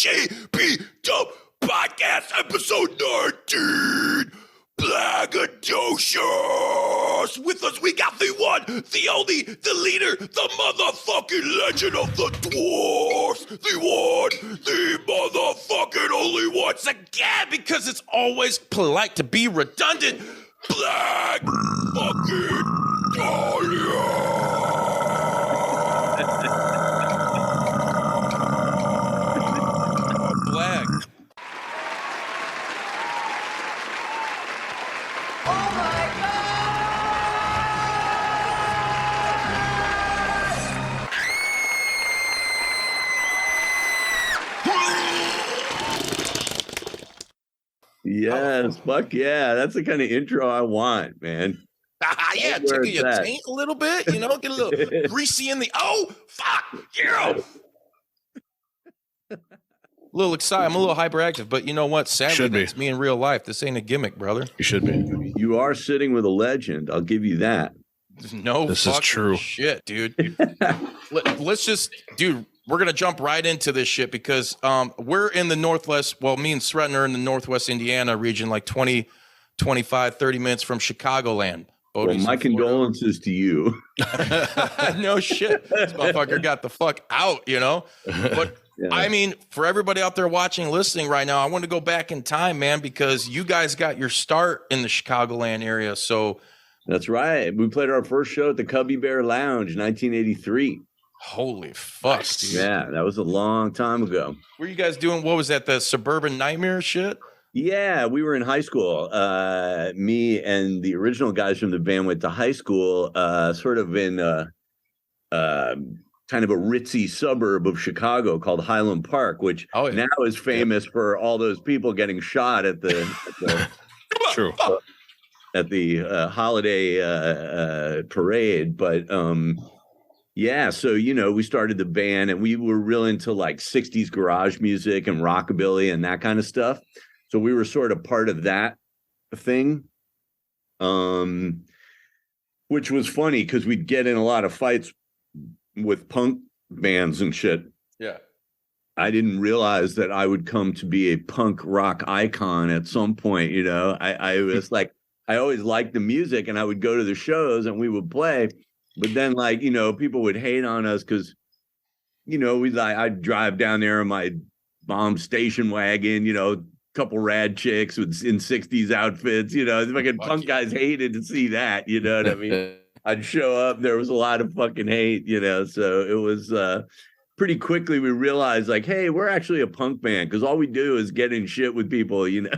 JPDUB Podcast Episode 19. Blaggadocious. With us, we got the one, the only, the leader, the motherfucking legend of the Dwarves. The one, the motherfucking only once again, because it's always polite to be redundant. Blag fucking Dahlia. Blag. Yes, fuck yeah. That's the kind of intro I want, man. Yeah, tickle your taint a little bit, you know, get a little greasy in the, oh, fuck, yeah. A little excited. I'm a little hyperactive, but you know what? Sadly, that's me in real life. This ain't a gimmick, brother. You should be. You are sitting with a legend. I'll give you that. No, this is true shit, dude. Let's just, dude, we're going to jump right into this shit because we're in the Northwest. Well, me and Sretton are in the Northwest Indiana region, like 20, 25, 30 minutes from Chicagoland. Well, my condolences to you. No shit. This motherfucker got the fuck out, you know? But yeah. I mean, for everybody out there watching, listening right now, I want to go back in time, man, because you guys got your start in the Chicagoland area. So that's right. We played our first show at the Cubby Bear Lounge in 1983. Holy fuck, dude. Yeah, that was a long time ago. Were you guys doing, what was that, the Suburban Nightmare shit? Yeah, we were in high school. Me and the original guys from the band went to high school, sort of in kind of a ritzy suburb of Chicago called Highland Park, which now is famous for all those people getting shot at the holiday parade. But yeah, so you know, we started the band and we were real into like 60s garage music and rockabilly and that kind of stuff. So we were sort of part of that thing, which was funny because we'd get in a lot of fights with punk bands and shit. Yeah. I didn't realize that I would come to be a punk rock icon at some point, you know. I was like, I always liked the music and I would go to the shows and we would play. But then, like, you know, people would hate on us because, you know, I'd drive down there in my mom's station wagon, you know, couple rad chicks in 60s outfits, you know, the fucking punk guys hated to see that, you know what I mean? I'd show up, there was a lot of fucking hate, you know, so it was pretty quickly we realized like, hey, we're actually a punk band because all we do is get in shit with people, you know.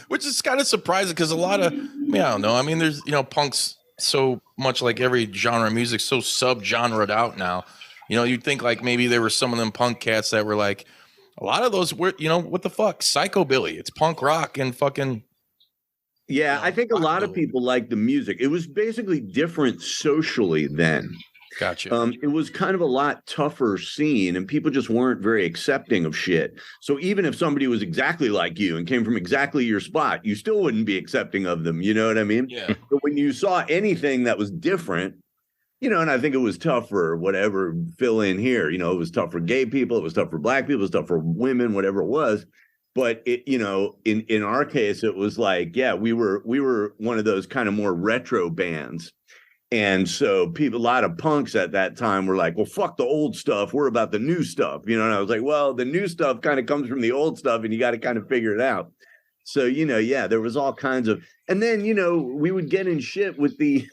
Which is kind of surprising because a lot of, I mean, I don't know, I mean, there's, you know, punk's so much like every genre of music, so sub-genred out now. You know, you'd think like maybe there were some of them punk cats that were like, a lot of those were, you know, what the fuck? Psychobilly. It's punk rock and fucking. Yeah, I think a lot of people like the music. It was basically different socially then. Gotcha. It was kind of a lot tougher scene and people just weren't very accepting of shit. So even if somebody was exactly like you and came from exactly your spot, you still wouldn't be accepting of them. You know what I mean? Yeah. But when you saw anything that was different, you know, and I think it was tough for whatever fill in here, you know, it was tough for gay people. It was tough for black people. It was tough for women, whatever it was. But it, you know, in our case, it was like, yeah, we were one of those kind of more retro bands. And so a lot of punks at that time were like, well, fuck the old stuff. We're about the new stuff. You know, and I was like, well, the new stuff kind of comes from the old stuff and you got to kind of figure it out. So, you know, yeah, there was all kinds of, and then, you know, we would get in shit with the,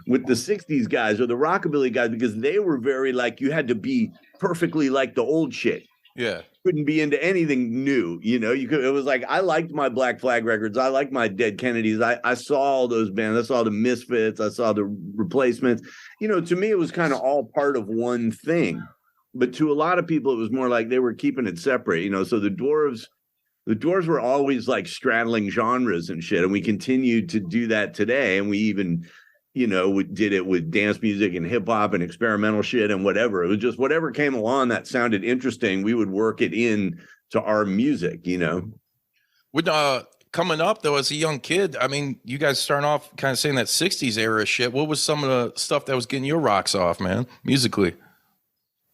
with the 60s guys or the rockabilly guys, because they were very like, you had to be perfectly like the old shit. Yeah. Couldn't be into anything new. You know, you could, it was like, I liked my Black Flag records. I liked my Dead Kennedys. I saw all those bands. I saw the Misfits. I saw the Replacements. You know, to me, it was kind of all part of one thing, but to a lot of people, it was more like they were keeping it separate, you know, so the Dwarves were always like straddling genres and shit. And we continued to do that today. And we even, you know, we did it with dance music and hip hop and experimental shit and whatever. It was just whatever came along that sounded interesting. We would work it in to our music, you know. When coming up though, as a young kid, I mean, you guys starting off kind of saying that 60s era shit. What was some of the stuff that was getting your rocks off, man, musically?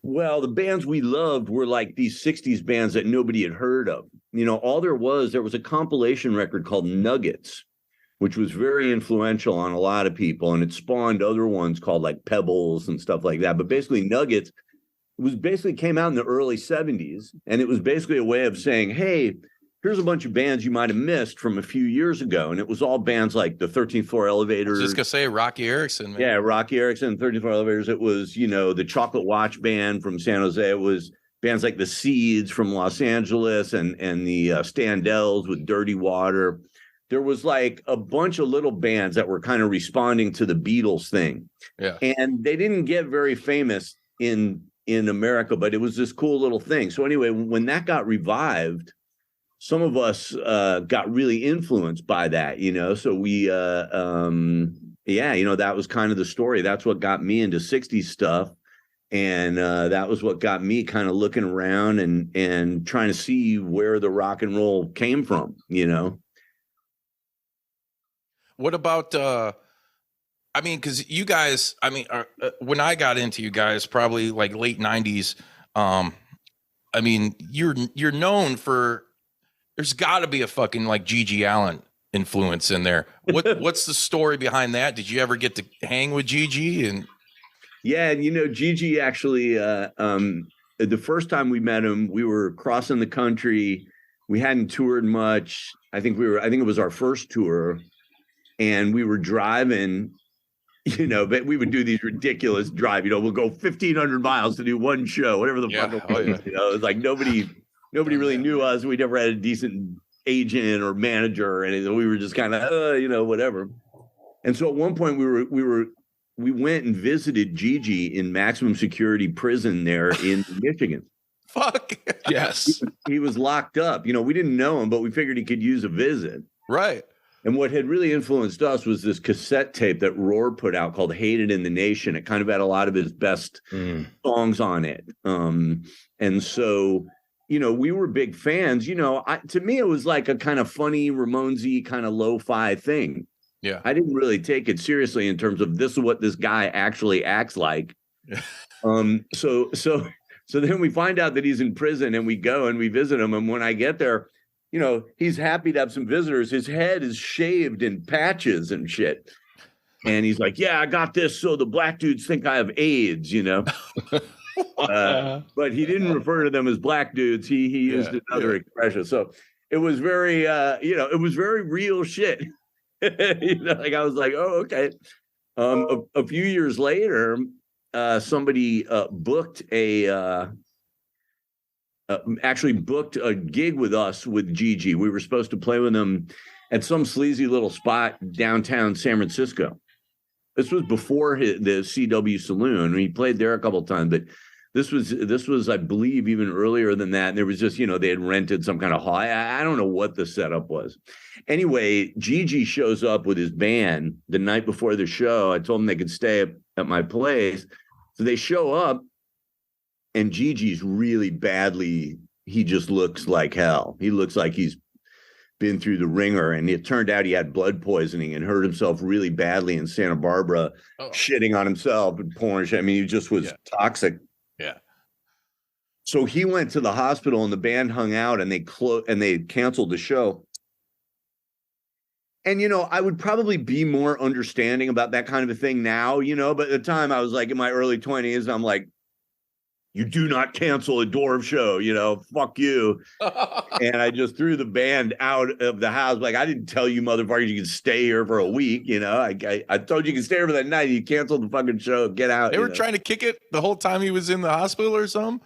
Well, the bands we loved were like these 60s bands that nobody had heard of. You know, all there was a compilation record called Nuggets, which was very influential on a lot of people. And it spawned other ones called like Pebbles and stuff like that. But basically, Nuggets was basically came out in the early 70s. And it was basically a way of saying, hey, here's a bunch of bands you might have missed from a few years ago. And it was all bands like the 13th Floor Elevators. I was just going to say Rocky Erickson, man. Yeah, Rocky Erickson, 13th Floor Elevators. It was, you know, the Chocolate Watch Band from San Jose. It was bands like the Seeds from Los Angeles and the Standells with Dirty Water. There was like a bunch of little bands that were kind of responding to the Beatles thing. Yeah. And they didn't get very famous in America, but it was this cool little thing. So anyway, when that got revived, some of us got really influenced by that, you know. So we, yeah, you know, that was kind of the story. That's what got me into 60s stuff. And that was what got me kind of looking around and trying to see where the rock and roll came from, you know. What about, I mean, because you guys, I mean, when I got into you guys, probably like late 90s, I mean, you're known for, there's got to be a fucking like Gigi Allen influence in there. What's the story behind that? Did you ever get to hang with Gigi? And yeah, you know, Gigi actually, the first time we met him, we were crossing the country. We hadn't toured much. I think it was our first tour, and we were driving, you know, but we would do these ridiculous drive, you know, we'll go 1,500 miles to do one show, whatever the fuck it was, you know. It's like nobody really knew us. We never had a decent agent or manager or anything. We were just kind of, you know, whatever. And so at one point we went and visited Gigi in maximum security prison there in Michigan. Fuck yes. He was locked up. You know, we didn't know him, but we figured he could use a visit. Right. And what had really influenced us was this cassette tape that Roar put out called Hated in the Nation. It kind of had a lot of his best songs on it. And so, you know, we were big fans. You know, to me, it was like a kind of funny Ramones-y kind of lo-fi thing. Yeah. I didn't really take it seriously in terms of this is what this guy actually acts like. So then we find out that he's in prison and we go and we visit him. And when I get there, you know, he's happy to have some visitors. His head is shaved in patches and shit. And he's like, yeah, I got this so the black dudes think I have AIDS, you know. But he didn't refer to them as black dudes. He used another expression. So it was very, you know, it was very real shit. You know, like I was like, oh, okay. A few years later, somebody actually booked a gig with us with Gigi. We were supposed to play with him at some sleazy little spot downtown San Francisco. This was before the CW Saloon. He played there a couple of times, but this was, I believe, even earlier than that. And there was just, you know, they had rented some kind of hall. I don't know what the setup was. Anyway, Gigi shows up with his band the night before the show. I told them they could stay at my place. So they show up, and Gigi's really badly, he just looks like hell. He looks like he's been through the ringer, and it turned out he had blood poisoning and hurt himself really badly in Santa Barbara, shitting on himself and pouring shit. I mean, he just was toxic. Yeah. So he went to the hospital, and the band hung out, and they canceled the show. And, you know, I would probably be more understanding about that kind of a thing now, you know, but at the time I was like in my early 20s, I'm like, you do not cancel a Dwarves show, you know, fuck you. And I just threw the band out of the house. Like, I didn't tell you motherfuckers you can stay here for a week, you know. I told you can stay here for that night. You canceled the fucking show. Get out. They were trying to kick it the whole time he was in the hospital or something?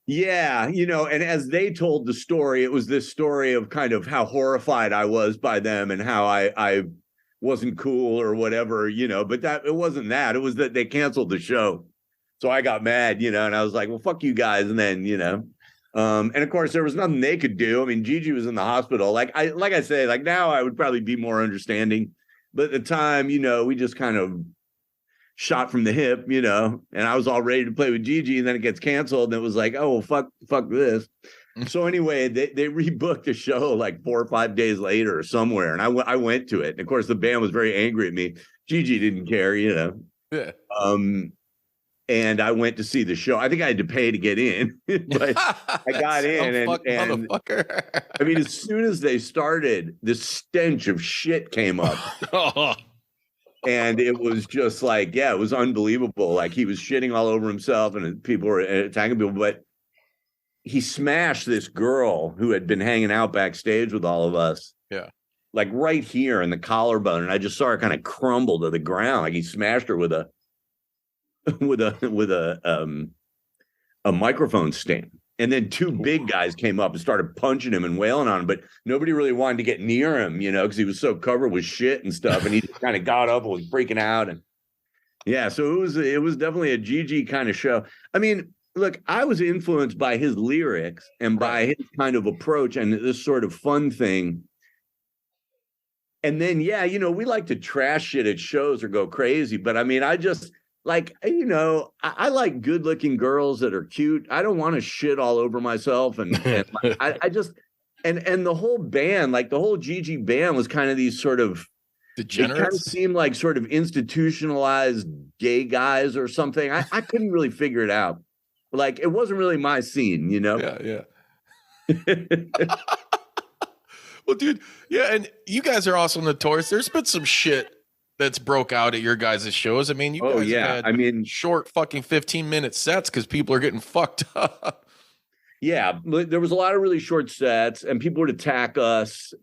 Yeah, you know, and as they told the story, it was this story of kind of how horrified I was by them and how I wasn't cool or whatever, you know, but it wasn't that. It was that they canceled the show. So I got mad, you know, and I was like, well, fuck you guys. And then, you know, and of course there was nothing they could do. I mean, Gigi was in the hospital. Like I say, like now I would probably be more understanding, but at the time, you know, we just kind of shot from the hip, you know, and I was all ready to play with Gigi, and then it gets canceled, and it was like, oh, well, fuck this. So anyway, they rebooked the show like 4 or 5 days later or somewhere, and I went to it. And of course, the band was very angry at me. Gigi didn't care, you know. Yeah. and I went to see the show. I think I had to pay to get in, but I got in, and motherfucker. I mean, as soon as they started, the stench of shit came up. And it was just like, yeah, it was unbelievable. Like he was shitting all over himself and people were attacking people. But he smashed this girl who had been hanging out backstage with all of us. Yeah. Like right here in the collarbone. And I just saw her kind of crumble to the ground. Like he smashed her with a microphone stand. And then two big guys came up and started punching him and wailing on him, but nobody really wanted to get near him, you know, because he was so covered with shit and stuff. And he just kind of got up and was freaking out. And yeah, so it was definitely a GG kind of show. I mean, look, I was influenced by his lyrics and by his kind of approach and this sort of fun thing. And then, yeah, you know, we like to trash shit at shows or go crazy, but I mean, I just like, you know, I like good looking girls that are cute. I don't want to shit all over myself. And I just, and the whole band, like the whole GG band was kind of these sort of degenerates. It kind of seemed like sort of institutionalized gay guys or something. I couldn't really figure it out. Like, it wasn't really my scene, you know? Yeah. Well, dude, yeah. And you guys are also notorious. There's been some shit that's broke out at your guys' shows. I mean, you guys have had short fucking 15-minute sets because people are getting fucked up. Yeah, there was a lot of really short sets, and people would attack us.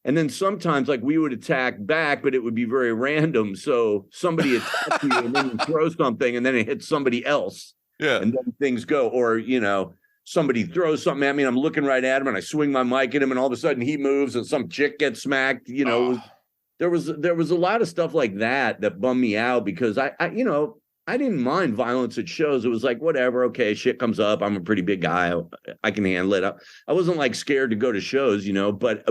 And then sometimes, like, we would attack back, but it would be very random. So somebody attacks you, and then you throw something, and then it hits somebody else. Yeah. And then things go. Or, you know, somebody throws something at me, and I'm looking right at him, and I swing my mic at him, and all of a sudden he moves, and some chick gets smacked, you know. There was a lot of stuff like that bummed me out because I you know, I didn't mind violence at shows. It was like, whatever, okay, shit comes up. I'm a pretty big guy. I can handle it. I wasn't like scared to go to shows, you know, but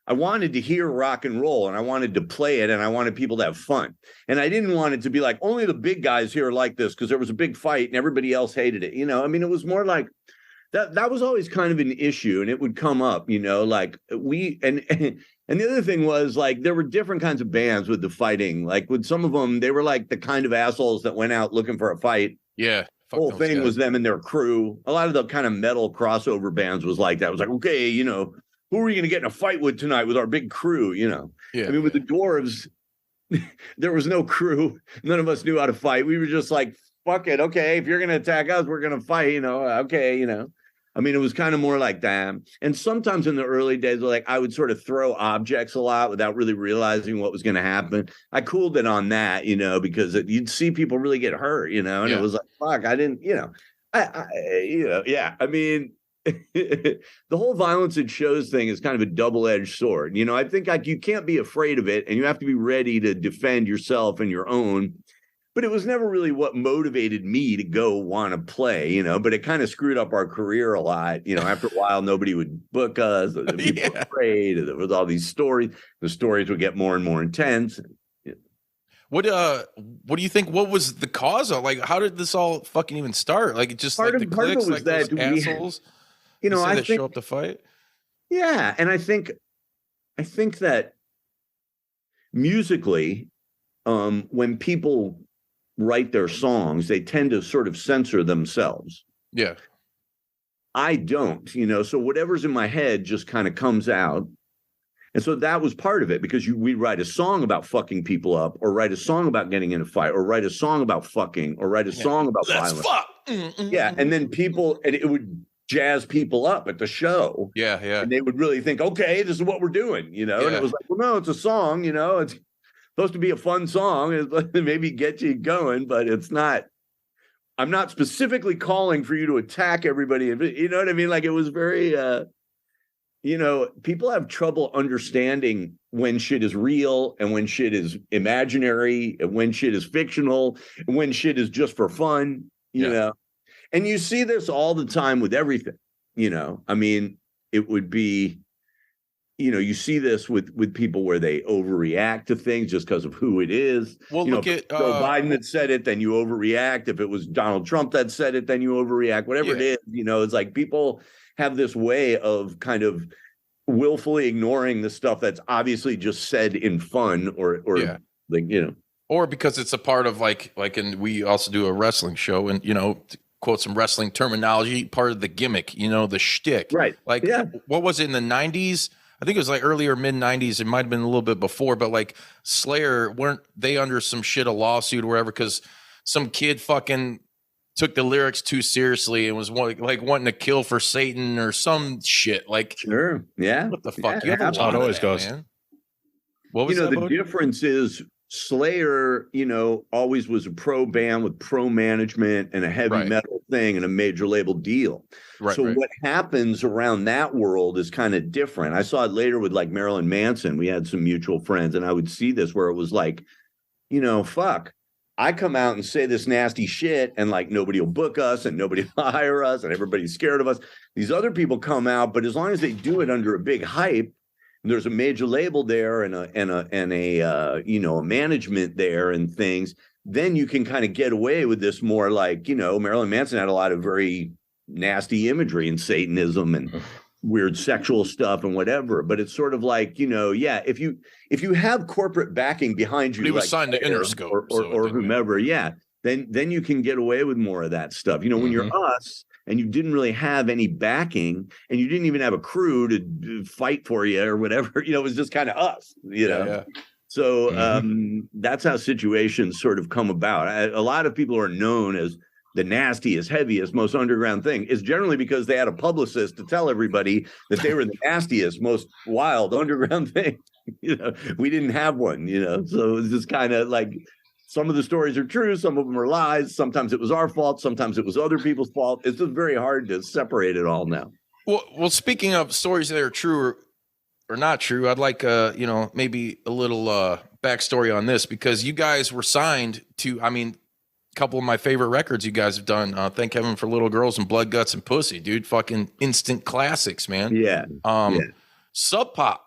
I wanted to hear rock and roll and I wanted to play it and I wanted people to have fun. And I didn't want it to be like, only the big guys here are like this because there was a big fight and everybody else hated it. You know, I mean, it was more like that was always kind of an issue and it would come up, you know, like and the other thing was like there were different kinds of bands with the fighting. Like with some of them, they were like the kind of assholes that went out looking for a fight. Yeah. The whole thing was them and their crew. A lot of the kind of metal crossover bands was like that. It was like, okay, you know, who are we going to get in a fight with tonight with our big crew, you know? Yeah. I mean, with the Dwarves, there was no crew. None of us knew how to fight. We were just like, fuck it. Okay, if you're going to attack us, we're going to fight, you know? Okay, you know? I mean, it was kind of more like that. And sometimes in the early days, like I would sort of throw objects a lot without really realizing what was going to happen. I cooled it on that, you know, because you'd see people really get hurt, you know, and it was like, fuck, I didn't, you know, I mean, the whole violence at shows thing is kind of a double-edged sword. You know, I think like you can't be afraid of it and you have to be ready to defend yourself and your own. But it was never really what motivated me to go want to play, you know, but it kind of screwed up our career a lot. You know, after a while, nobody would book us. People were afraid. There was all these stories. The stories would get more and more intense. What do you think? What was the cause of? Like, how did this all fucking even start? Like, it just part like the clicks, was like that those assholes. You know, I think show up to fight. Yeah, and I think that musically, when people write their songs, they tend to sort of censor themselves. Yeah. I don't, you know, so whatever's in my head just kind of comes out. And so that was part of it because we write a song about fucking people up or write a song about getting in a fight or write a song about fucking or write a song about violence. Fuck. Yeah. And then it would jazz people up at the show. Yeah. Yeah. And they would really think, okay, this is what we're doing, you know? And it was like, well, no, it's a song, you know, it's supposed to be a fun song, and maybe get you going, but it's not. I'm not specifically calling for you to attack everybody. You know what I mean? Like it was very, you know, people have trouble understanding when shit is real and when shit is imaginary and when shit is fictional and when shit is just for fun, you know? And you see this all the time with everything, you know? I mean, it would be, you know, you see this with people where they overreact to things just because of who it is. Well, you look at Joe Biden that said it, then you overreact. If it was Donald Trump that said it, then you overreact. Whatever it is, you know, it's like people have this way of kind of willfully ignoring the stuff that's obviously just said in fun or like, you know. or because it's a part of and we also do a wrestling show, and to quote some wrestling terminology, part of the gimmick, the shtick. Right. Like, Yeah. what was it in the 90s? I think it was like earlier mid 90s. It might have been a little bit before, but like Slayer, weren't they under some shit, a lawsuit or whatever, because some kid fucking took the lyrics too seriously and was like wanting to kill for Satan or some shit. Like, Sure. Yeah. what the fuck? Yeah, You have a that's lot how it of always that, goes. man. What was that, the Bodie? difference is Slayer, always was a pro band with pro management and a heavy Right. metal thing and a major label deal. Right, So right. what happens around that world is kind of different. I saw it later with like Marilyn Manson. We had some mutual friends, and I would see this where it was like, fuck, I come out and say this nasty shit, and like nobody will book us and nobody will hire us and everybody's scared of us. These other people come out, but as long as they do it under a big hype, there's a major label there and a management there and things, then you can kind of get away with this more like, Marilyn Manson had a lot of very nasty imagery and Satanism and weird sexual stuff and whatever. But it's sort of like, if you have corporate backing behind you, But he was like signed to Slayer Interscope, or so it didn't whomever, then you can get away with more of that stuff. When you're us and you didn't really have any backing and you didn't even have a crew to fight for you or whatever, it was just kind of us, Yeah. So that's how situations sort of come about. A lot of people are known as the nastiest, heaviest, most underground thing is generally because they had a publicist to tell everybody that they were the nastiest, most wild underground thing. We didn't have one, so it was just kind of like some of the stories are true. Some of them are lies. Sometimes it was our fault. Sometimes it was other people's fault. It's just very hard to separate it all now. Well, speaking of stories that are true or not true, I'd like, maybe a little backstory on this, because you guys were signed to, couple of my favorite records you guys have done. Thank Heaven for Little Girls and Blood, Guts, and Pussy, dude. Fucking instant classics, man. Yeah. Sub Pop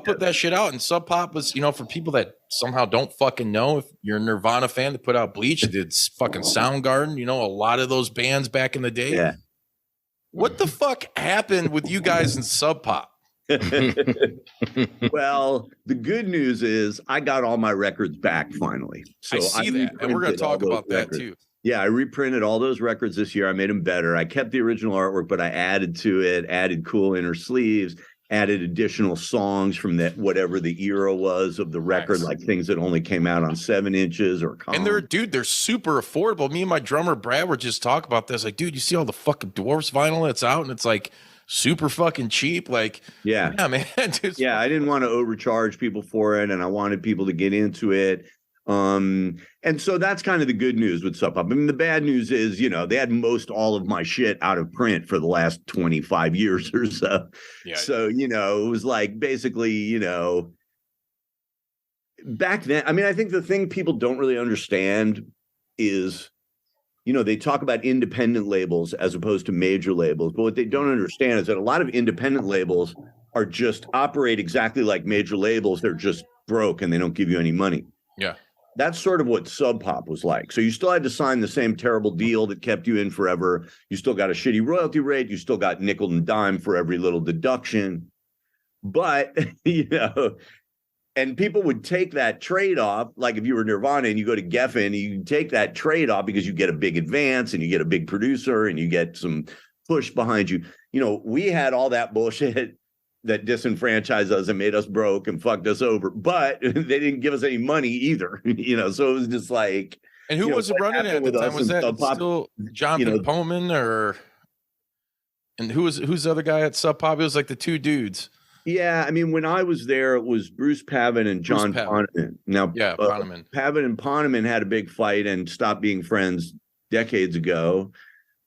put that shit out, and Sub Pop was, for people that somehow don't fucking know, if you're a Nirvana fan, that put out Bleach, did fucking Soundgarden, a lot of those bands back in the day. Yeah. What the fuck happened with you guys in Sub Pop? Well, the good news is I got all my records back finally. So I see that, and we're going to talk about that too. Yeah, I reprinted all those records this year. I made them better. I kept the original artwork, but I added to it, added cool inner sleeves, added additional songs from that whatever the era was of the record, Nice. like things that only came out on 7 inches or And they're super affordable. Me and my drummer Brad were just talking about this. Like, dude, you see all the fucking Dwarves vinyl that's out, and it's like super fucking cheap. Like, yeah, man. Dude, yeah, I didn't want to overcharge people for it, and I wanted people to get into it. And so that's kind of the good news with Sub Pop. The bad news is, they had most all of my shit out of print for the last 25 years or so. Yeah. So, it was like basically, back then, I think the thing people don't really understand is, they talk about independent labels as opposed to major labels. But what they don't understand is that a lot of independent labels are just operate exactly like major labels. They're just broke and they don't give you any money. Yeah. That's sort of what Sub Pop was like. So you still had to sign the same terrible deal that kept you in forever. You still got a shitty royalty rate. You still got nickel and dime for every little deduction. But, and people would take that trade-off, like if you were Nirvana and you go to Geffen, you take that trade-off because you get a big advance and you get a big producer and you get some push behind you. We had all that bullshit that disenfranchised us and made us broke and fucked us over, but they didn't give us any money either, so it was just like. And who was it running at the time? Was that still Jonathan Poman and who's the other guy at Sub Pop? It was like the two dudes. Yeah, when I was there, it was Bruce Pavin and John Poneman. Now, Poneman. Pavin and Poneman had a big fight and stopped being friends decades ago.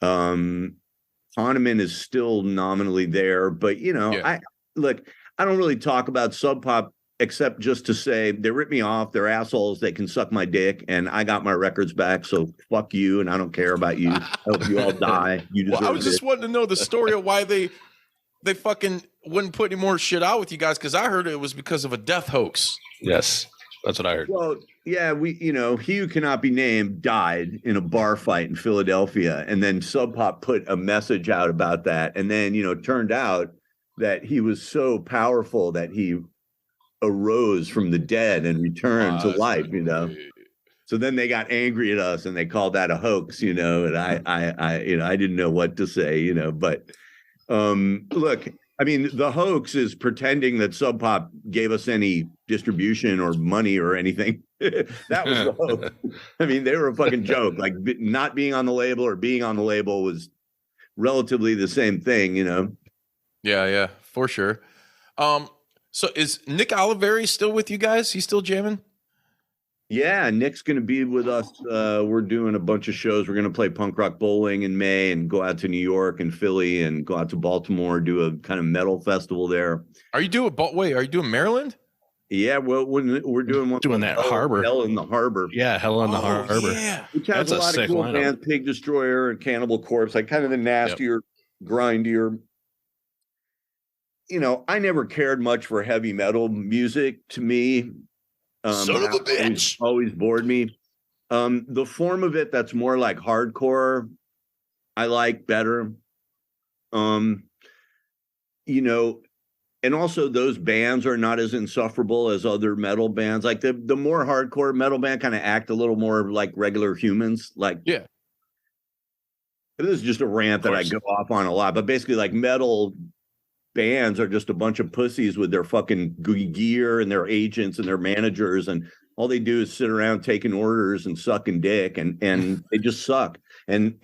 Poneman is still nominally there, but I don't really talk about Sub Pop except just to say they ripped me off. They're assholes. They can suck my dick, and I got my records back. So fuck you, and I don't care about you. I hope you all die. You deserve I was just wanting to know the story of why they fucking wouldn't put any more shit out with you guys, because I heard it was because of a death hoax. Yes, that's what I heard. Well, yeah, he who cannot be named died in a bar fight in Philadelphia, and then Sub Pop put a message out about that, and then it turned out that he was so powerful that he arose from the dead and returned to life, you know. So then they got angry at us and they called that a hoax, you know, and I didn't know what to say, you know, but look, I mean, the hoax is pretending that Sub Pop gave us any distribution or money or anything. That was the hoax. I mean, they were a fucking joke. Like not being on the label or being on the label was relatively the same thing, you know? Yeah, for sure. So is Nick Oliveri still with you guys? He's still jamming? Yeah, Nick's going to be with us. We're doing a bunch of shows. We're going to play Punk Rock Bowling in May and go out to New York and Philly and go out to Baltimore, do a kind of metal festival there. Are you doing Maryland? Yeah, well, we're doing one. Doing that Harbor. Hell in the Harbor. Yeah, Hell in the Harbor. Yeah. Which has a lot of cool bands, Pig Destroyer and Cannibal Corpse, like kind of the nastier, grindier. You know, I never cared much for heavy metal music. To me, son of a bitch, always bored me. The form of it that's more like hardcore, I like better. You know, and also those bands are not as insufferable as other metal bands. Like the more hardcore metal band kind of act a little more like regular humans. Like, yeah. This is just a rant that I go off on a lot, but basically like metal bands are just a bunch of pussies with their fucking gear and their agents and their managers, and all they do is sit around taking orders and sucking dick, and they just suck. And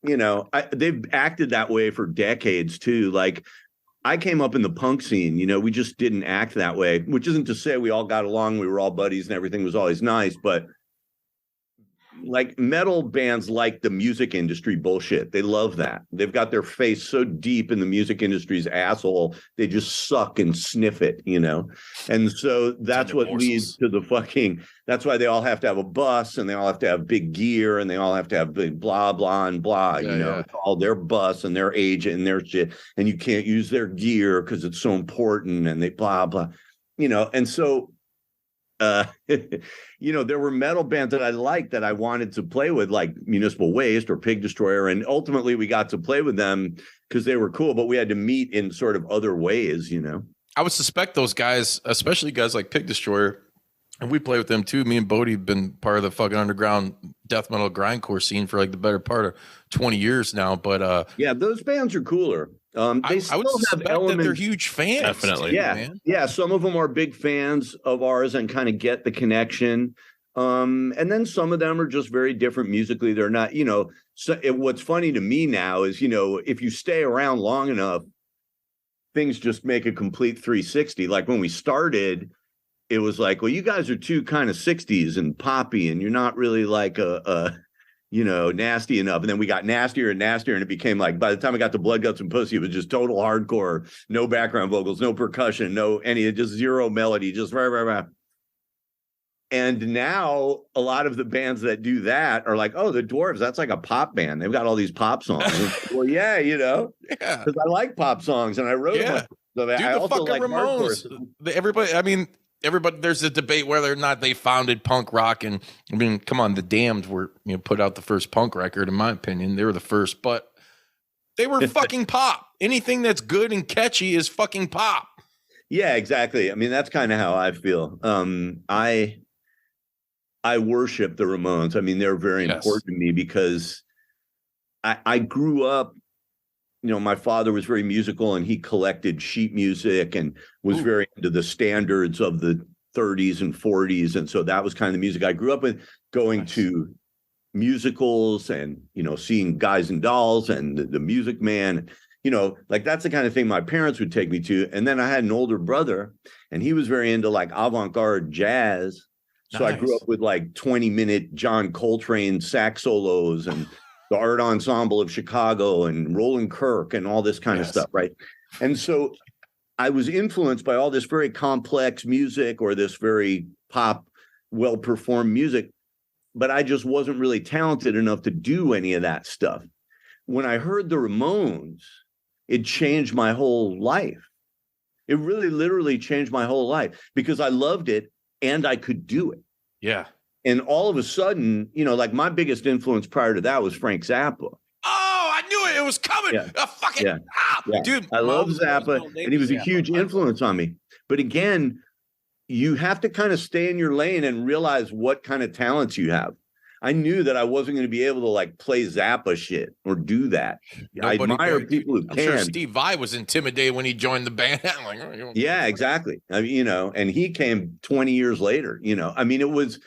you know, they've acted that way for decades too. Like I came up in the punk scene, you know, we just didn't act that way, which isn't to say we all got along, we were all buddies and everything was always nice, but like metal bands like the music industry bullshit. They love that. They've got their face so deep in the music industry's asshole, they just suck and sniff it, you know? And so that's what leads to the fucking, that's why they all have to have a bus and they all have to have big gear and they all have to have big blah, blah, and blah, you know, it's all their bus and their agent and their shit. And you can't use their gear because it's so important and they blah, blah, you know? And so, you know, there were metal bands that I liked that I wanted to play with, like Municipal Waste or Pig Destroyer. And ultimately we got to play with them because they were cool, but we had to meet in sort of other ways, you know? I would suspect those guys, especially guys like Pig Destroyer, and we play with them too. Me and Bodie have been part of the fucking underground death metal grindcore scene for like the better part of 20 years now. But yeah, those bands are cooler. They still I would suspect have elements. that they're huge fans. Definitely. Yeah, man. Yeah. Some of them are big fans of ours and kind of get the connection. And then some of them are just very different musically. They're not, you know, so what's funny to me now is, you know, if you stay around long enough, things just make a complete 360. Like when we started, it was like, well, you guys are too kind of 60s and poppy, and you're not really like you know, nasty enough. And then we got nastier and nastier, and it became like, by the time I got to Blood, Guts, and Pussy, it was just total hardcore, no background vocals, no percussion, no any, just zero melody, just rah, rah, rah. And now a lot of the bands that do that are like, oh, the Dwarves, that's like a pop band. They've got all these pop songs. Well, yeah, you know, because I like pop songs and I wrote a bunch of it. Dude, I the also fucking like Ramones. Everybody, there's a debate whether or not they founded punk rock. And I mean, come on, the Damned were, you know, put out the first punk record, in my opinion. They were the first, but they were fucking pop. Anything that's good and catchy is fucking pop. Yeah, exactly. I mean, that's kind of how I feel. I worship the Ramones. I mean, they're very important to me because I grew up, you know, my father was very musical and he collected sheet music and was very into the standards of the 30s and 40s. And so that was kind of the music I grew up with, going to musicals and, you know, seeing Guys and Dolls and the Music Man, you know, like that's the kind of thing my parents would take me to. And then I had an older brother and he was very into like avant-garde jazz. So I grew up with like 20-minute John Coltrane sax solos and the Art Ensemble of Chicago and Roland Kirk and all this kind of stuff, right? And so I was influenced by all this very complex music or this very pop, well-performed music, but I just wasn't really talented enough to do any of that stuff. When I heard the Ramones, it changed my whole life. It really literally changed my whole life because I loved it and I could do it. Yeah. And all of a sudden, you know, like my biggest influence prior to that was Frank Zappa. Oh, I knew it. It was coming. Dude. I love Zappa, and he was a huge influence on me. But again, you have to kind of stay in your lane and realize what kind of talents you have. I knew that I wasn't going to be able to like play Zappa shit or do that. I admire people who I'm can. sure Steve Vai was intimidated when he joined the band. Like, yeah, exactly. I mean, you know, and he came 20 years later, you know. I mean, it was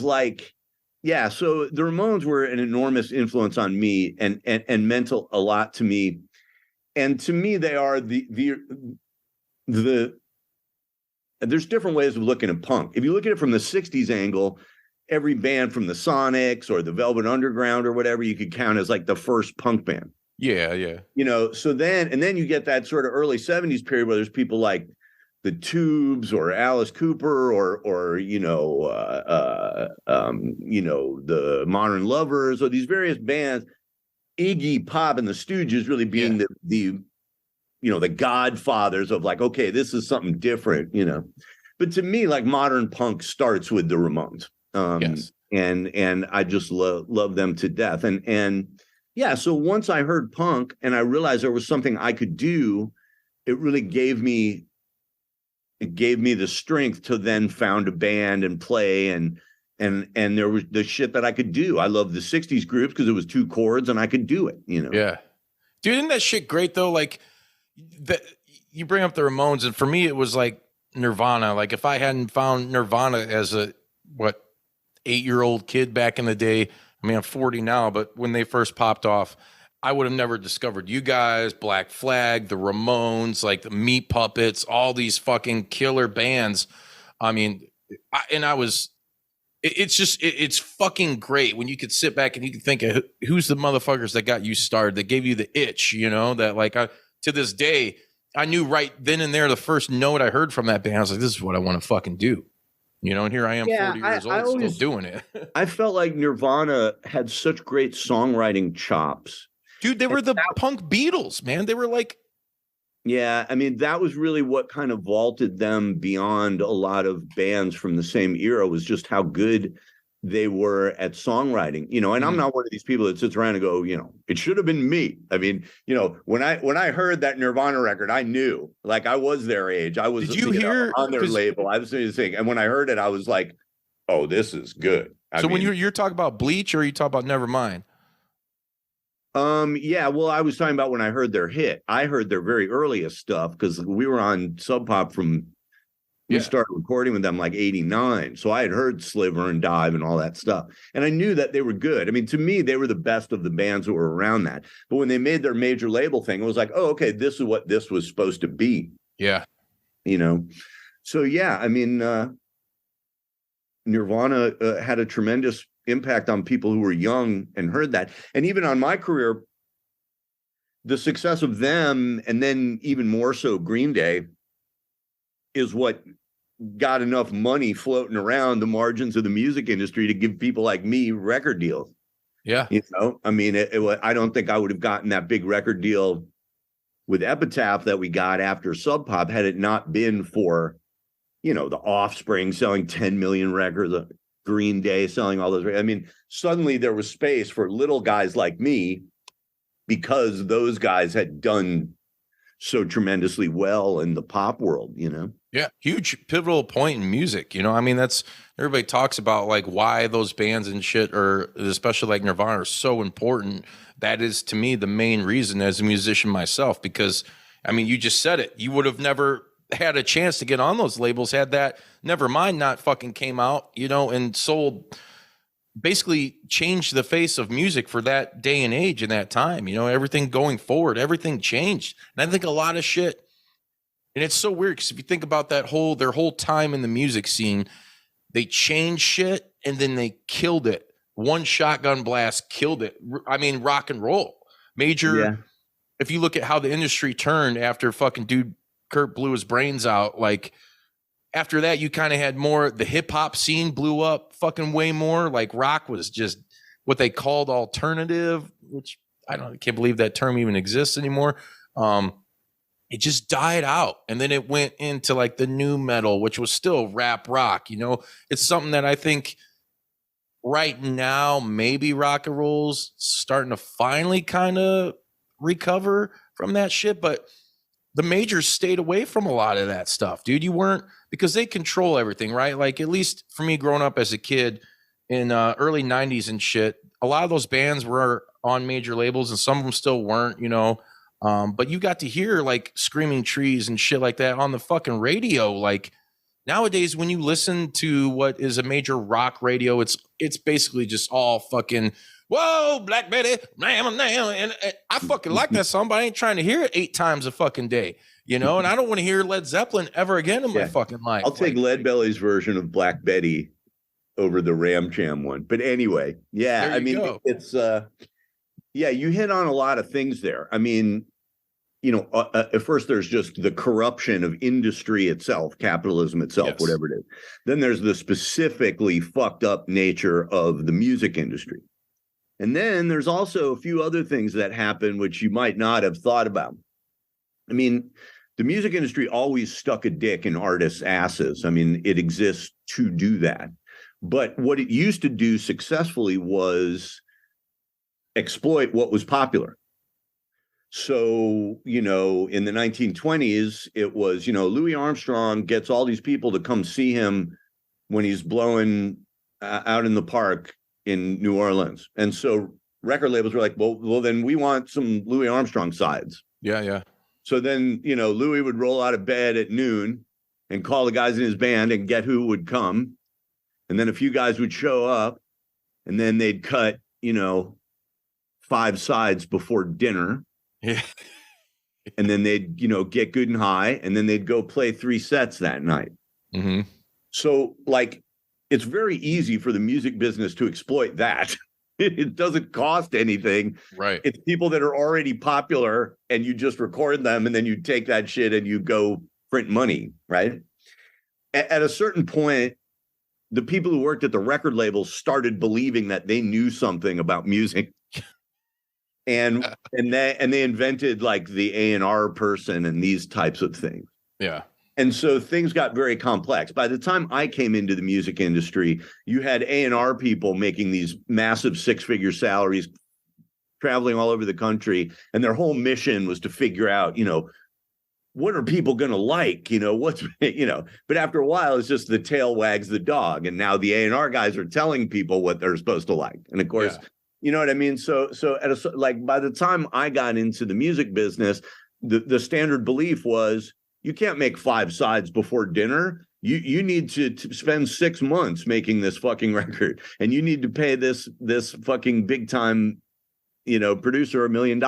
like, yeah, so the Ramones were an enormous influence on me and meant a lot to me. And to me, they are the there's different ways of looking at punk. If you look at it from the 60s angle, every band from the Sonics or the Velvet Underground or whatever, you could count as like the first punk band. Yeah, yeah. You know, so then you get that sort of early 70s period where there's people like the Tubes or Alice Cooper or you know, the Modern Lovers or these various bands, Iggy Pop and the Stooges really being the you know, the godfathers of like, okay, this is something different, you know. But to me, like modern punk starts with the Ramones. Yes. And I just love them to death. And yeah, so once I heard punk and I realized there was something I could do, it really gave me the strength to then found a band and play and there was the shit that I could do. I love the 60s groups because it was 2 chords and I could do it, you know. Yeah. Dude, isn't that shit great though? Like that you bring up the Ramones, and for me it was like Nirvana. Like if I hadn't found Nirvana as a 8-year-old kid back in the day, I mean I'm 40 now, but when they first popped off, I would have never discovered you guys, Black Flag, the Ramones, like the Meat Puppets, all these fucking killer bands. I mean, it's fucking great when you could sit back and you could think of who's the motherfuckers that got you started, that gave you the itch, you know, that like to this day, I knew right then and there, the first note I heard from that band, I was like, this is what I want to fucking do. You know, and here I am 40 years old, still doing it. I felt like Nirvana had such great songwriting chops. Dude, they were the punk Beatles, man. They were like... Yeah, I mean, that was really what kind of vaulted them beyond a lot of bands from the same era, was just how good they were at songwriting, you know. And I'm not one of these people that sits around and go, you know, it should have been me. I mean, you know, when I heard that Nirvana record, I knew, like, I was their age. I was, did you hear on their label. I was saying, and when I heard it, I was like, oh, this is good. So when you're talking about Bleach, or you talk about Nevermind? Yeah, well, I was talking about when I heard their hit. I heard their very earliest stuff because we were on Sub Pop we started recording with them like 89. So I had heard Sliver and Dive and all that stuff. And I knew that they were good. I mean, to me, they were the best of the bands that were around that. But when they made their major label thing, it was like, oh, okay, this is what this was supposed to be. Yeah. You know? So yeah, I mean, Nirvana had a tremendous impact on people who were young and heard that. And even on my career, the success of them, and then even more so Green Day, is what got enough money floating around the margins of the music industry to give people like me record deals. Yeah. You know, I mean, I don't think I would have gotten that big record deal with Epitaph that we got after Sub Pop had it not been for, you know, the Offspring selling 10 million records, Green Day selling all those. I mean, suddenly there was space for little guys like me because those guys had done so tremendously well in the pop world, you know? Yeah. Huge pivotal point in music. You know, I mean, that's, everybody talks about like why those bands and shit, or especially like Nirvana, are so important. That is, to me, the main reason as a musician myself, because I mean, you just said it, you would have never had a chance to get on those labels had that Nevermind not fucking came out, you know, and sold, basically changed the face of music for that day and age in that time. You know, everything going forward, everything changed. And I think a lot of shit, and it's so weird because if you think about their whole time in the music scene, they changed shit and then they killed it. One shotgun blast killed it. I mean, rock and roll. Major, if you look at how the industry turned after fucking dude Kurt blew his brains out, like after that, you kind of had more, the hip hop scene blew up fucking way more. Like rock was just what they called alternative, which I can't believe that term even exists anymore. It just died out. And then it went into like the new metal, which was still rap rock. You know, it's something that I think right now, maybe rock and roll's starting to finally kind of recover from that shit. But the majors stayed away from a lot of that stuff, dude. You weren't, because they control everything, right? Like, at least for me growing up as a kid in early 90s and shit, a lot of those bands were on major labels and some of them still weren't, you know. But you got to hear like Screaming Trees and shit like that on the fucking radio. Like, nowadays, when you listen to what is a major rock radio, it's basically just all fucking, whoa, Black Betty, and I fucking like that song, but I ain't trying to hear it 8 times a fucking day, you know. And I don't want to hear Led Zeppelin ever again in my fucking life. I'll take Leadbelly's version of Black Betty over the Ram Jam one. But anyway, yeah, I mean, it's you hit on a lot of things there. I mean, you know, at first there's just the corruption of industry itself, capitalism itself, whatever it is. Then there's the specifically fucked up nature of the music industry. And then there's also a few other things that happen which you might not have thought about. I mean, the music industry always stuck a dick in artists' asses. I mean, it exists to do that. But what it used to do successfully was exploit what was popular. So, you know, in the 1920s, it was, you know, Louis Armstrong gets all these people to come see him when he's blowing out in the park in New Orleans. And so record labels were like, well, then we want some Louis Armstrong sides. Yeah, yeah. So then, you know, Louis would roll out of bed at noon and call the guys in his band and get who would come. And then a few guys would show up and then they'd cut, you know, 5 sides before dinner. Yeah. And then they'd, you know, get good and high, and then they'd go play 3 sets that night. Mm-hmm. So, like, it's very easy for the music business to exploit that. It doesn't cost anything. Right. It's people that are already popular, and you just record them, and then you take that shit and you go print money, right? At a certain point, the people who worked at the record labels started believing that they knew something about music. And they invented like the A&R person and these types of things. Yeah. And so things got very complex. By the time I came into the music industry, you had A&R people making these massive 6-figure salaries, traveling all over the country. And their whole mission was to figure out, you know, what are people going to like? You know, what's, you know, but after a while, it's just the tail wags the dog. And now the A&R guys are telling people what they're supposed to like. And of course, you know what I mean? So at like by the time I got into the music business, the standard belief was you can't make 5 sides before dinner. You need to spend 6 months making this fucking record, and you need to pay this fucking big time, you know, producer $1 million,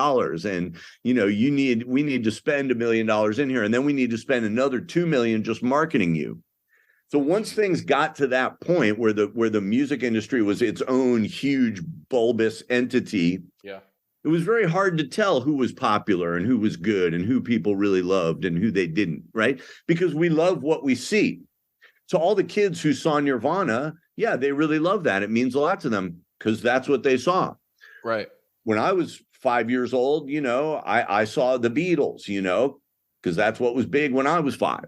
and you know we need to spend $1 million in here, and then we need to spend another $2 million just marketing you. So once things got to that point where the music industry was its own huge bulbous entity, it was very hard to tell who was popular and who was good and who people really loved and who they didn't, right? Because we love what we see. So all the kids who saw Nirvana, yeah, they really love that. It means a lot to them because that's what they saw. Right. When I was 5 years old, you know, I saw the Beatles, you know, because that's what was big when I was 5.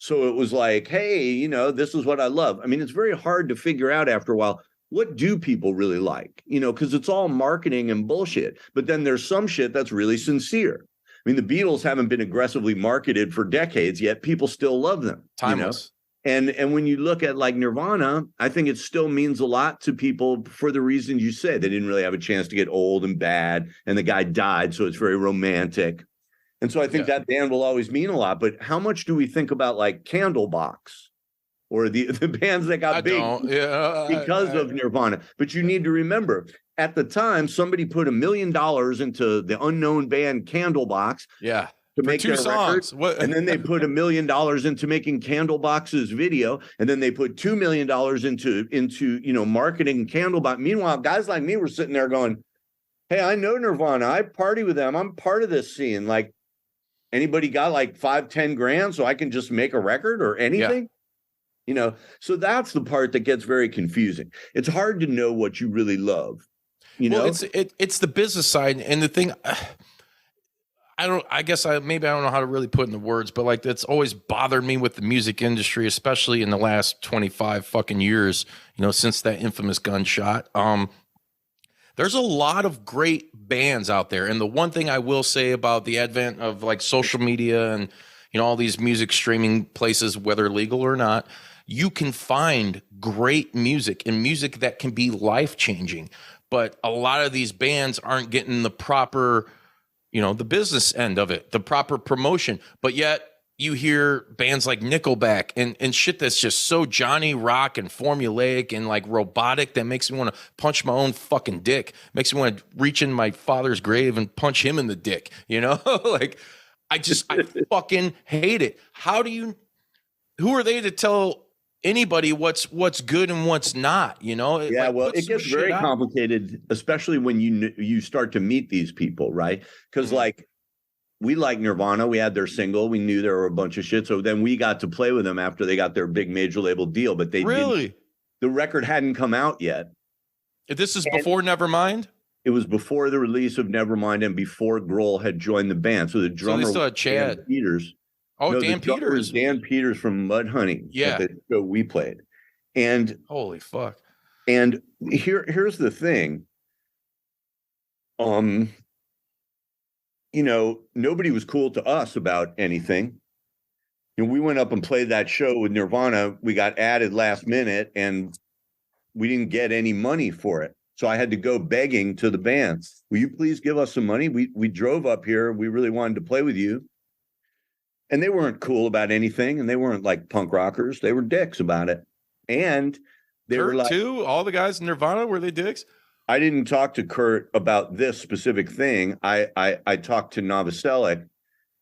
So it was like, hey, you know, this is what I love. I mean, it's very hard to figure out after a while, what do people really like? You know, because it's all marketing and bullshit. But then there's some shit that's really sincere. I mean, the Beatles haven't been aggressively marketed for decades, yet people still love them. Timeless. You know? And when you look at like Nirvana, I think it still means a lot to people for the reasons you say. They didn't really have a chance to get old and bad, and the guy died, so it's very romantic. And so I think that band will always mean a lot. But how much do we think about like Candlebox or the bands that got big because of Nirvana? But you need to remember, at the time, somebody put $1 million into the unknown band Candlebox. Yeah. To make their songs. Record, and then they put $1 million into making Candlebox's video, and then they put $2 million into you know, marketing Candlebox. Meanwhile, guys like me were sitting there going, "Hey, I know Nirvana. I party with them. I'm part of this scene. Like, anybody got like 5-10 grand so I can just make a record or anything?" You know, so that's the part that gets very confusing. It's hard to know what you really love. You know, it's the business side, and the thing. I don't know how to really put in the words, but like that's always bothered me with the music industry, especially in the last 25 fucking years, you know, since that infamous gunshot. The there's a lot of great bands out there. And the one thing I will say about the advent of like social media and, you know, all these music streaming places, whether legal or not, you can find great music and music that can be life-changing. But a lot of these bands aren't getting the proper, you know, the business end of it, the proper promotion. But yet you hear bands like Nickelback and shit that's just so Johnny Rock and formulaic and like robotic that makes me want to punch my own fucking dick. Makes me want to reach in my father's grave and punch him in the dick, you know? Like, I fucking hate it. Who are they to tell anybody what's good and what's not, you know? Yeah, like, well, it gets very complicated, especially when you start to meet these people, right? Because like we like Nirvana, we had their single, we knew there were a bunch of shit, so then we got to play with them after they got their big major label deal, but they really the record hadn't come out yet. This is before Nevermind? It was before the release of Nevermind and before Grohl had joined the band. So the drummer they still had Chad Dan Peters. Oh, no, Dan Peters. Dan Peters from Mudhoney. Yeah. The show we played. And holy fuck. And here's the thing. You know, nobody was cool to us about anything. You know, we went up and played that show with Nirvana. We got added last minute and we didn't get any money for it. So I had to go begging to the band. Will you please give us some money? We drove up here. We really wanted to play with you. And they weren't cool about anything. And they weren't like punk rockers. They were dicks about it. And they Kurt were like, too? All the guys in Nirvana, were they dicks? I didn't talk to Kurt about this specific thing. I talked to Novoselic,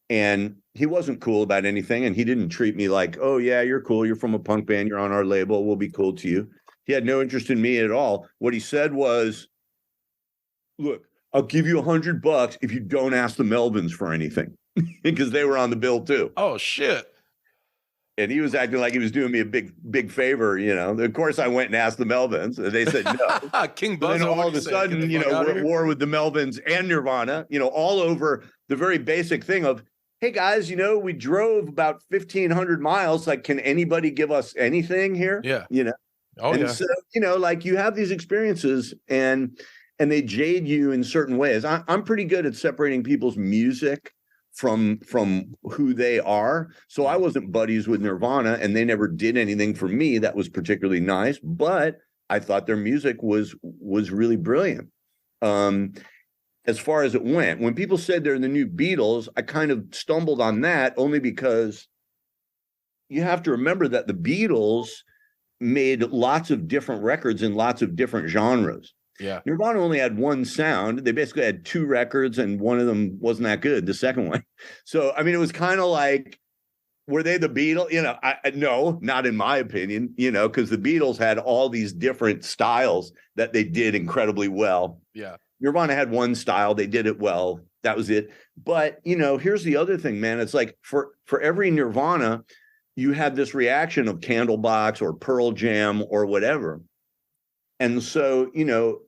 and he wasn't cool about anything. And he didn't treat me like, oh, yeah, you're cool. You're from a punk band. You're on our label. We'll be cool to you. He had no interest in me at all. What he said was, look, I'll give you $100 if you don't ask the Melvins for anything, because they were on the bill too. Oh, shit. And he was acting like he was doing me a big favor, you know. Of course, I went and asked the Melvins, and they said no. King Buzz. And all of a sudden, you know, we're at war with the Melvins and Nirvana, you know, all over the very basic thing of, hey guys, you know, we drove about 1,500 miles. Like, can anybody give us anything here? Yeah. You know. Oh, and yeah. so, you know, like you have these experiences and they jade you in certain ways. I'm pretty good at separating people's music from who they are. So I wasn't buddies with Nirvana and they never did anything for me that was particularly nice, but I thought their music was really brilliant. As far as it went, when people said they're the new Beatles, I kind of stumbled on that only because you have to remember that the Beatles made lots of different records in lots of different genres. Yeah. Nirvana only had one sound. They basically had two records and one of them wasn't that good, the second one. So, I mean, it was kind of like, were they the Beatles? You know, no, not in my opinion, you know, because the Beatles had all these different styles that they did incredibly well. Yeah. Nirvana had one style. They did it well. That was it. But, you know, here's the other thing, man. It's like for every Nirvana, you had this reaction of Candlebox or Pearl Jam or whatever. And so, you know,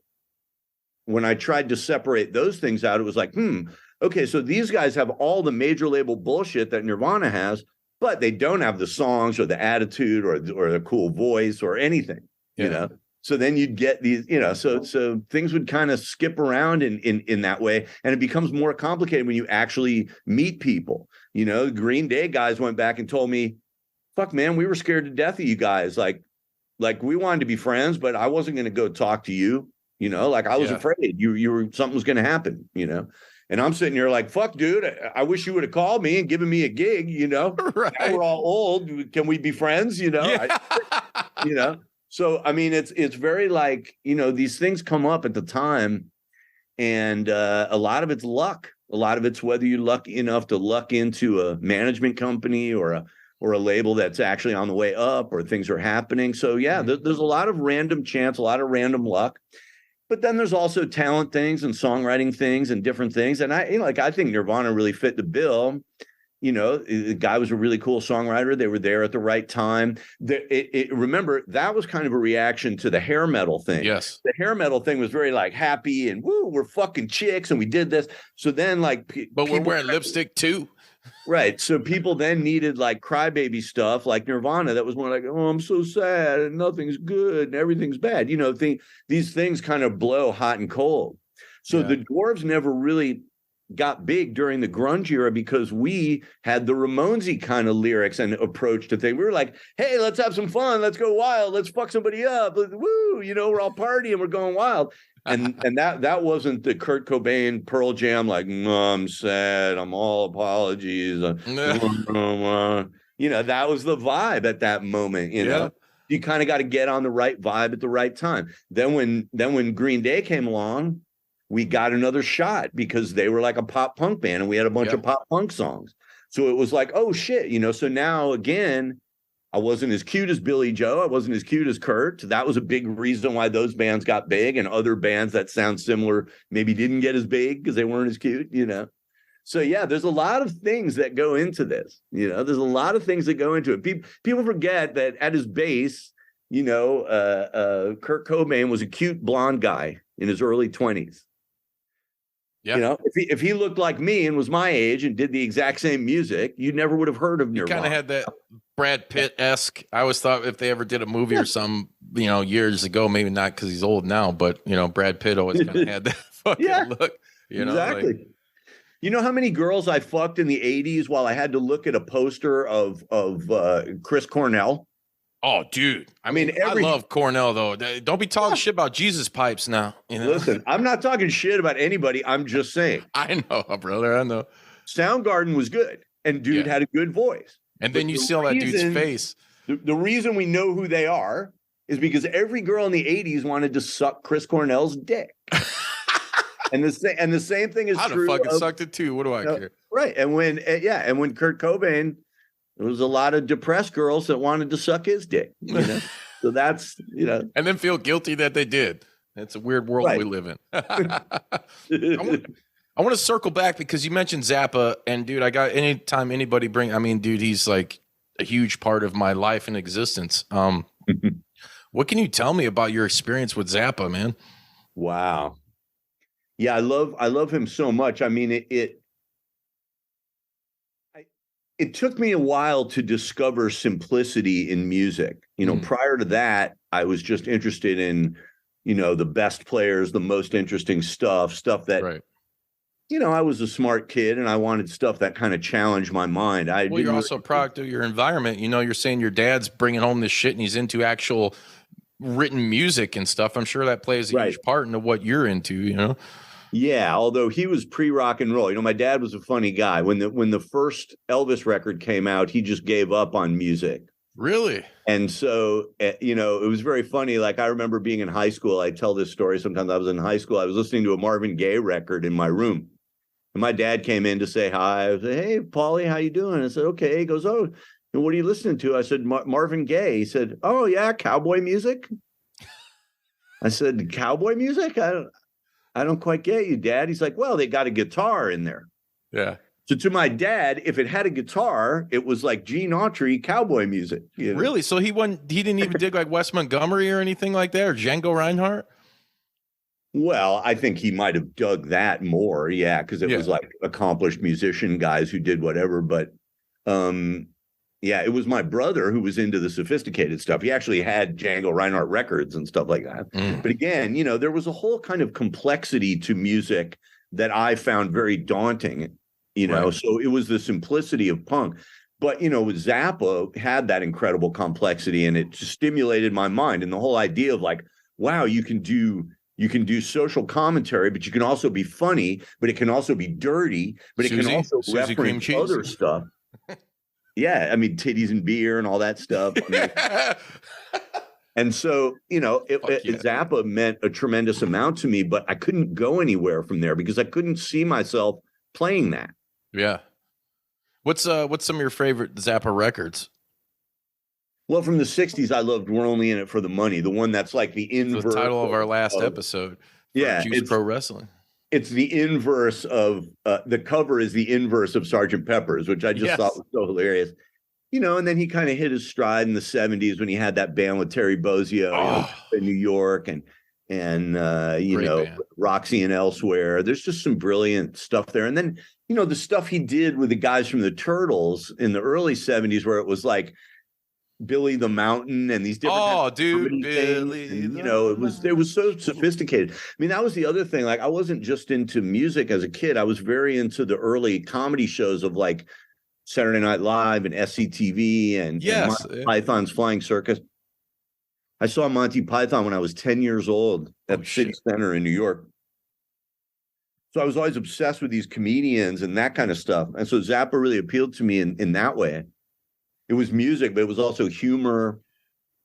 when I tried to separate those things out, it was like, okay, so these guys have all the major label bullshit that Nirvana has, but they don't have the songs or the attitude or the cool voice or anything, you know? So then you'd get these, you know, so things would kind of skip around in that way. And it becomes more complicated when you actually meet people. You know, the Green Day guys went back and told me, fuck, man, we were scared to death of you guys. Like we wanted to be friends, but I wasn't going to go talk to you. You know, like I was afraid you were something was going to happen, you know, and I'm sitting here like, fuck, dude, I wish you would have called me and given me a gig, you know, right. Now we're all old. Can we be friends? You know, Yeah. you know, so, I mean, it's very like, you know, these things come up at the time and a lot of it's luck. A lot of it's whether you're lucky enough to luck into a management company or a label that's actually on the way up or things are happening. So, yeah, there's a lot of random chance, a lot of random luck. But then there's also talent things and songwriting things and different things. And I think Nirvana really fit the bill. You know, the guy was a really cool songwriter. They were there at the right time. Remember, that was kind of a reaction to the hair metal thing. Yes. The hair metal thing was very like happy and woo, we're fucking chicks and we did this. So then like, but we're wearing lipstick too. Right. So people then needed like crybaby stuff like Nirvana that was more like, oh, I'm so sad and nothing's good and everything's bad. You know, these things kind of blow hot and cold. So the Dwarves never really got big during the grunge era because we had the Ramonesy kind of lyrics and approach to things. We were like, hey, let's have some fun. Let's go wild. Let's fuck somebody up. Woo, you know, we're all partying. We're going wild. And that wasn't the Kurt Cobain Pearl Jam, like, I'm sad. I'm all apologies. You know, that was the vibe at that moment, you know. You kind of got to get on the right vibe at the right time. Then when Green Day came along, we got another shot because they were like a pop punk band and we had a bunch of pop punk songs. So it was like, oh shit, you know, so now again, I wasn't as cute as Billy Joe. I wasn't as cute as Kurt. That was a big reason why those bands got big, and other bands that sound similar maybe didn't get as big because they weren't as cute, you know? So yeah, there's a lot of things that go into this, you know, there's a lot of things that go into it. People forget that at his base, you know, Kurt Cobain was a cute blonde guy in his early 20s. Yeah. You know, if he looked like me and was my age and did the exact same music, you never would have heard of Nirvana. You kind of had that Brad Pitt-esque. I always thought if they ever did a movie or some, you know, years ago, maybe not because he's old now, but, you know, Brad Pitt always kind of had that fucking look. You know, exactly. Like, you know how many girls I fucked in the 80s while I had to look at a poster of Chris Cornell? Oh, dude. I mean, I love Cornell, though. Don't be talking shit about Jesus pipes now. You know? Listen, I'm not talking shit about anybody. I'm just saying. I know, brother. I know. Soundgarden was good, and dude had a good voice. And then you see all that dude's face. The reason we know who they are is because every girl in the 80s wanted to suck Chris Cornell's dick. and the same thing is true. I'd have fucking sucked it, too. What do I care? Right. And when Kurt Cobain... There was a lot of depressed girls that wanted to suck his dick, you know? So that's, you know. And then feel guilty that they did. It's a weird world we live in. I want to circle back because you mentioned Zappa. And, dude, anytime anybody dude, he's like a huge part of my life and existence. What can you tell me about your experience with Zappa, man? Wow. Yeah, I love him so much. I mean, it took me a while to discover simplicity in music. You know, prior to that, I was just interested in, you know, the best players, the most interesting stuff that, you know, I was a smart kid and I wanted stuff that kind of challenged my mind. You're also a product of your environment. You know, you're saying your dad's bringing home this shit and he's into actual written music and stuff. I'm sure that plays a huge part into what you're into, you know? Yeah, although he was pre-rock and roll. You know, my dad was a funny guy. When the first Elvis record came out, he just gave up on music. Really? And so, you know, it was very funny. Like, I remember being in high school. I tell this story sometimes. I was in high school. I was listening to a Marvin Gaye record in my room. And my dad came in to say hi. I said, hey, Paulie, how you doing? I said, okay. He goes, oh, and what are you listening to? I said, Marvin Gaye. He said, oh, yeah, cowboy music. I said, cowboy music? I don't quite get you, Dad. He's like, well, they got a guitar in there. Yeah. So to my dad, if it had a guitar, it was like Gene Autry cowboy music. You know? Really? So he didn't even dig like Wes Montgomery or anything like that, or Django Reinhardt? Well, I think he might have dug that more. Yeah. Cause it was like accomplished musician guys who did whatever. But yeah, it was my brother who was into the sophisticated stuff. He actually had Django Reinhardt records and stuff like that. But again, you know, there was a whole kind of complexity to music that I found very daunting, you know, so it was the simplicity of punk. But, you know, Zappa had that incredible complexity and it stimulated my mind. And the whole idea of like, wow, you can do social commentary, but you can also be funny, but it can also be dirty, but it can also reference other stuff. Yeah, I mean, titties and beer and all that stuff. I mean, and so, you know, Zappa meant a tremendous amount to me, but I couldn't go anywhere from there because I couldn't see myself playing that. Yeah. What's some of your favorite Zappa records? Well, from the 60s, I loved We're Only In It for the Money, the one that's like the inverse. The title of our last episode. Yeah. Juice Pro Wrestling. It's the inverse of the cover is the inverse of Sgt. Pepper's, which I just thought was so hilarious. You know, and then he kind of hit his stride in the 70s when he had that band with Terry Bozzio in New York. And and Great band. Roxy and Elsewhere. There's just some brilliant stuff there. And then, the stuff he did with the guys from the Turtles in the early 70s, where it was like Billy the Mountain and these different Billy things. And, it was so sophisticated. I mean, that was the other thing. Like, I wasn't just into music as a kid. I was very into the early comedy shows of like Saturday Night Live and SCTV and Monty Python's Flying Circus. I saw Monty Python when I was 10 years old at City Center in New York. So I was always obsessed with these comedians and that kind of stuff. And so Zappa really appealed to me in that way. It was music, but it was also humor.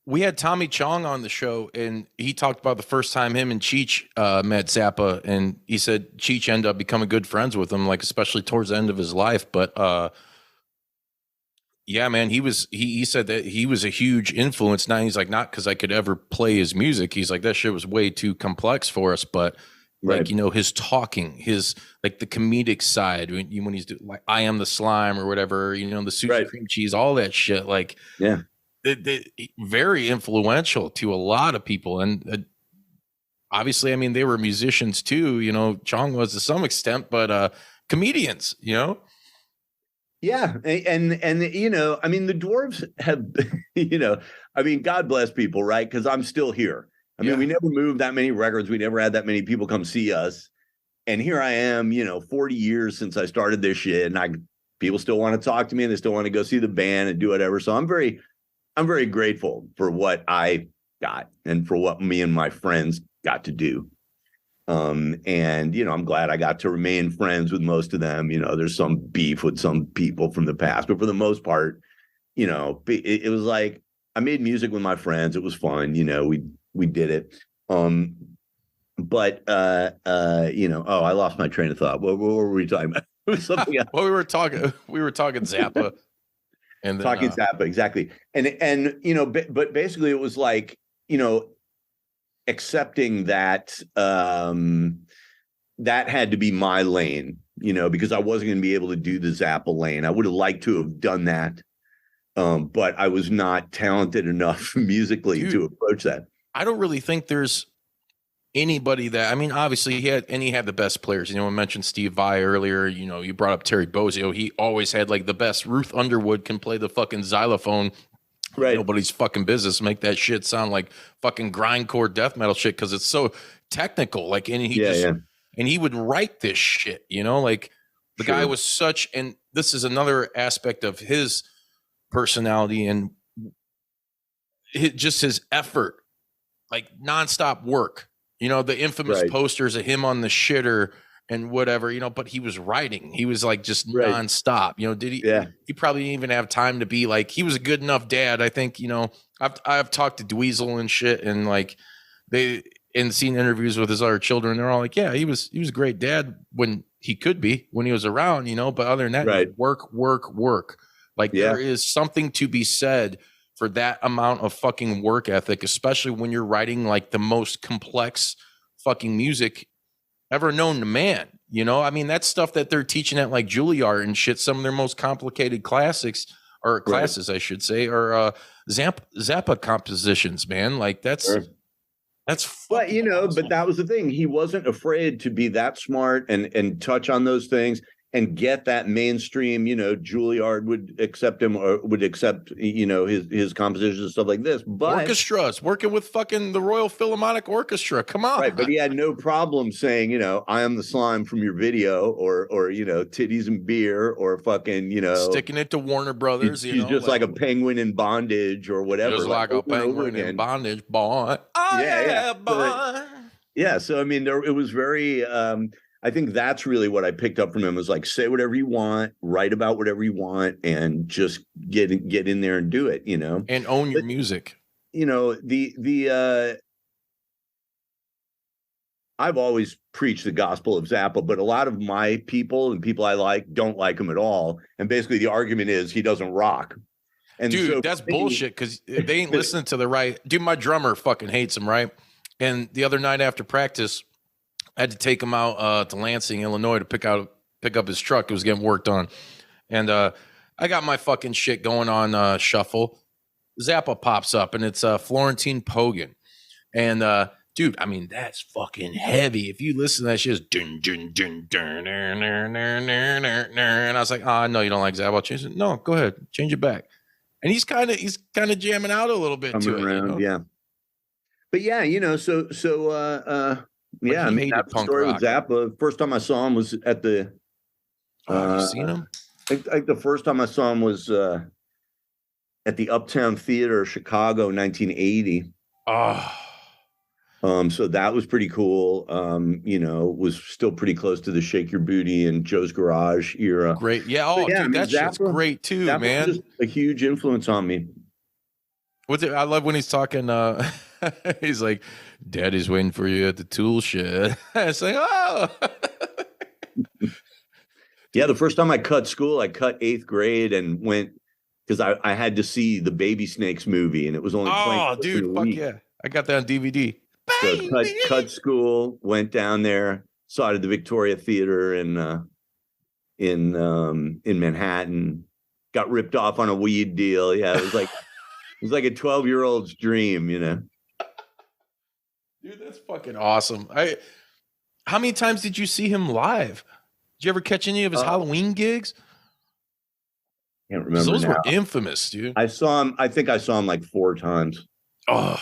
We had Tommy Chong on the show, and he talked about the first time him and Cheech met Zappa, and he said Cheech ended up becoming good friends with him, like especially towards the end of his life. But yeah, man, he said that he was a huge influence. Now he's like, not because I could ever play his music. He's like, that shit was way too complex for us, but like, his talking, his like the comedic side when he's doing like I Am the Slime or whatever, the sushi cream cheese, all that shit. Like, very influential to a lot of people. And obviously, I mean, they were musicians too, Chong was to some extent, but comedians, Yeah. And I mean, the Dwarves have, I mean, God bless people, right? Because I'm still here. I mean, we never moved that many records. We never had that many people come see us. And here I am, 40 years since I started this shit. And people still want to talk to me and they still want to go see the band and do whatever. So I'm very grateful for what I got and for what me and my friends got to do. And, I'm glad I got to remain friends with most of them. There's some beef with some people from the past, but for the most part, it was like I made music with my friends. It was fun. We did it. But I lost my train of thought. What were we talking about? It was something else. Well, we were talking Zappa and then, talking Zappa. Exactly. And, but basically it was like, accepting that, that had to be my lane, because I wasn't going to be able to do the Zappa lane. I would have liked to have done that. But I was not talented enough musically to approach that. I don't really think there's anybody that, I mean, obviously he had the best players. I mentioned Steve Vai earlier. You brought up Terry Bozzio. He always had like the best. Ruth Underwood can play the fucking xylophone. Right. Nobody's fucking business. Make that shit sound like fucking grindcore death metal shit because it's so technical. Like, and he would write this shit. Like the guy was such. And this is another aspect of his personality and just his effort. Like nonstop work, the infamous posters of him on the shitter and whatever, but he was writing. He was like just nonstop. Did he? Yeah. He probably didn't even have time to be like. He was a good enough dad. I think. I've talked to Dweezil and shit, and like seen interviews with his other children. They're all like, yeah, he was a great dad when he could be when he was around. But other than that, work. Like there is something to be said for that amount of fucking work ethic, especially when you're writing like the most complex fucking music ever known to man. I mean, that's stuff that they're teaching at like Juilliard and shit. Some of their most complicated classes, I should say, are Zappa compositions, man. Like that's but awesome. But that was the thing. He wasn't afraid to be that smart and touch on those things. And get that mainstream, Juilliard would accept him or would accept, his compositions and stuff like this. But orchestras, working with fucking the Royal Philharmonic Orchestra. Come on. Right. But he had no problem saying, I am the slime from your video or titties and beer or fucking, sticking it to Warner Brothers. He's just like a penguin in bondage or whatever. Just like a penguin in bondage, boy. Oh, yeah, boy. Yeah. So, I mean, it was very, I think that's really what I picked up from him was like, say whatever you want, write about whatever you want, and just get in there and do it, and own your music. I've always preached the gospel of Zappa, but a lot of my people and people I like don't like him at all. And basically the argument is he doesn't rock. And dude, that's bullshit because they ain't listening to the right. Dude, my drummer fucking hates him, right? And the other night after practice, I had to take him out to Lansing, Illinois to pick up his truck. It was getting worked on. And I got my fucking shit going on shuffle. Zappa pops up, and it's Florentine Pogan. And dude, I mean, that's fucking heavy. If you listen to that shit, it's dun, dun, dun, dun, dun, dun, dun, dun, dun, dun. And I was like, oh, no, you don't like Zappa. I'll change it. No, go ahead. Change it back. And he's kind of jamming out a little bit Coming to it. around, You know? yeah. But yeah, you know, yeah, I mean, hated that's the punk story rock. with Zappa. First time I saw him was at the. You seen him? I think the first time I saw him was at the Uptown Theater, Chicago, 1980. So that was pretty cool. You know, was still pretty close to the Shake Your Booty and Joe's Garage era. Great. Yeah. Oh, yeah, dude, I mean, that shit's great too, Zappa man. was just a huge influence on me. I love when he's talking. He's like, "Daddy's waiting for you at the tool shed." It's like, oh. Yeah, the first time I cut school, I cut 8th grade and went because I had to see the Baby Snakes movie, and it was only playing. Oh, dude, fuck yeah! I got that on DVD. So cut school, went down there, saw it at the Victoria Theater in Manhattan. Got ripped off on a weed deal. Yeah, it was like a 12-year-old's dream, you know. Dude, that's fucking awesome. How many times did you see him live? Did you ever catch any of his Halloween gigs? Can't remember. Those were infamous, dude. I saw him. I think I saw him like 4 times. Oh,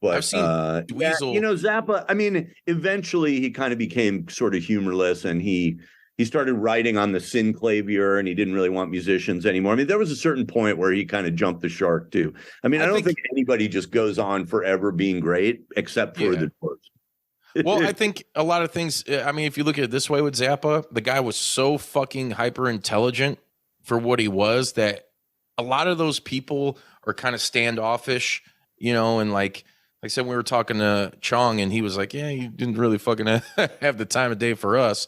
but I've seen Dweezil. Yeah, you know, Zappa. I mean, eventually he kind of became sort of humorless, and he started writing on the synclavier, and he didn't really want musicians anymore. I mean, there was a certain point where he kind of jumped the shark too. I mean, I don't think anybody just goes on forever being great, except for the Dwarves. Well, I think a lot of things, I mean, if you look at it this way with Zappa, the guy was so fucking hyper intelligent for what he was that a lot of those people are kind of standoffish, you know, and like I said, we were talking to Chong and he was like, yeah, you didn't really fucking have the time of day for us.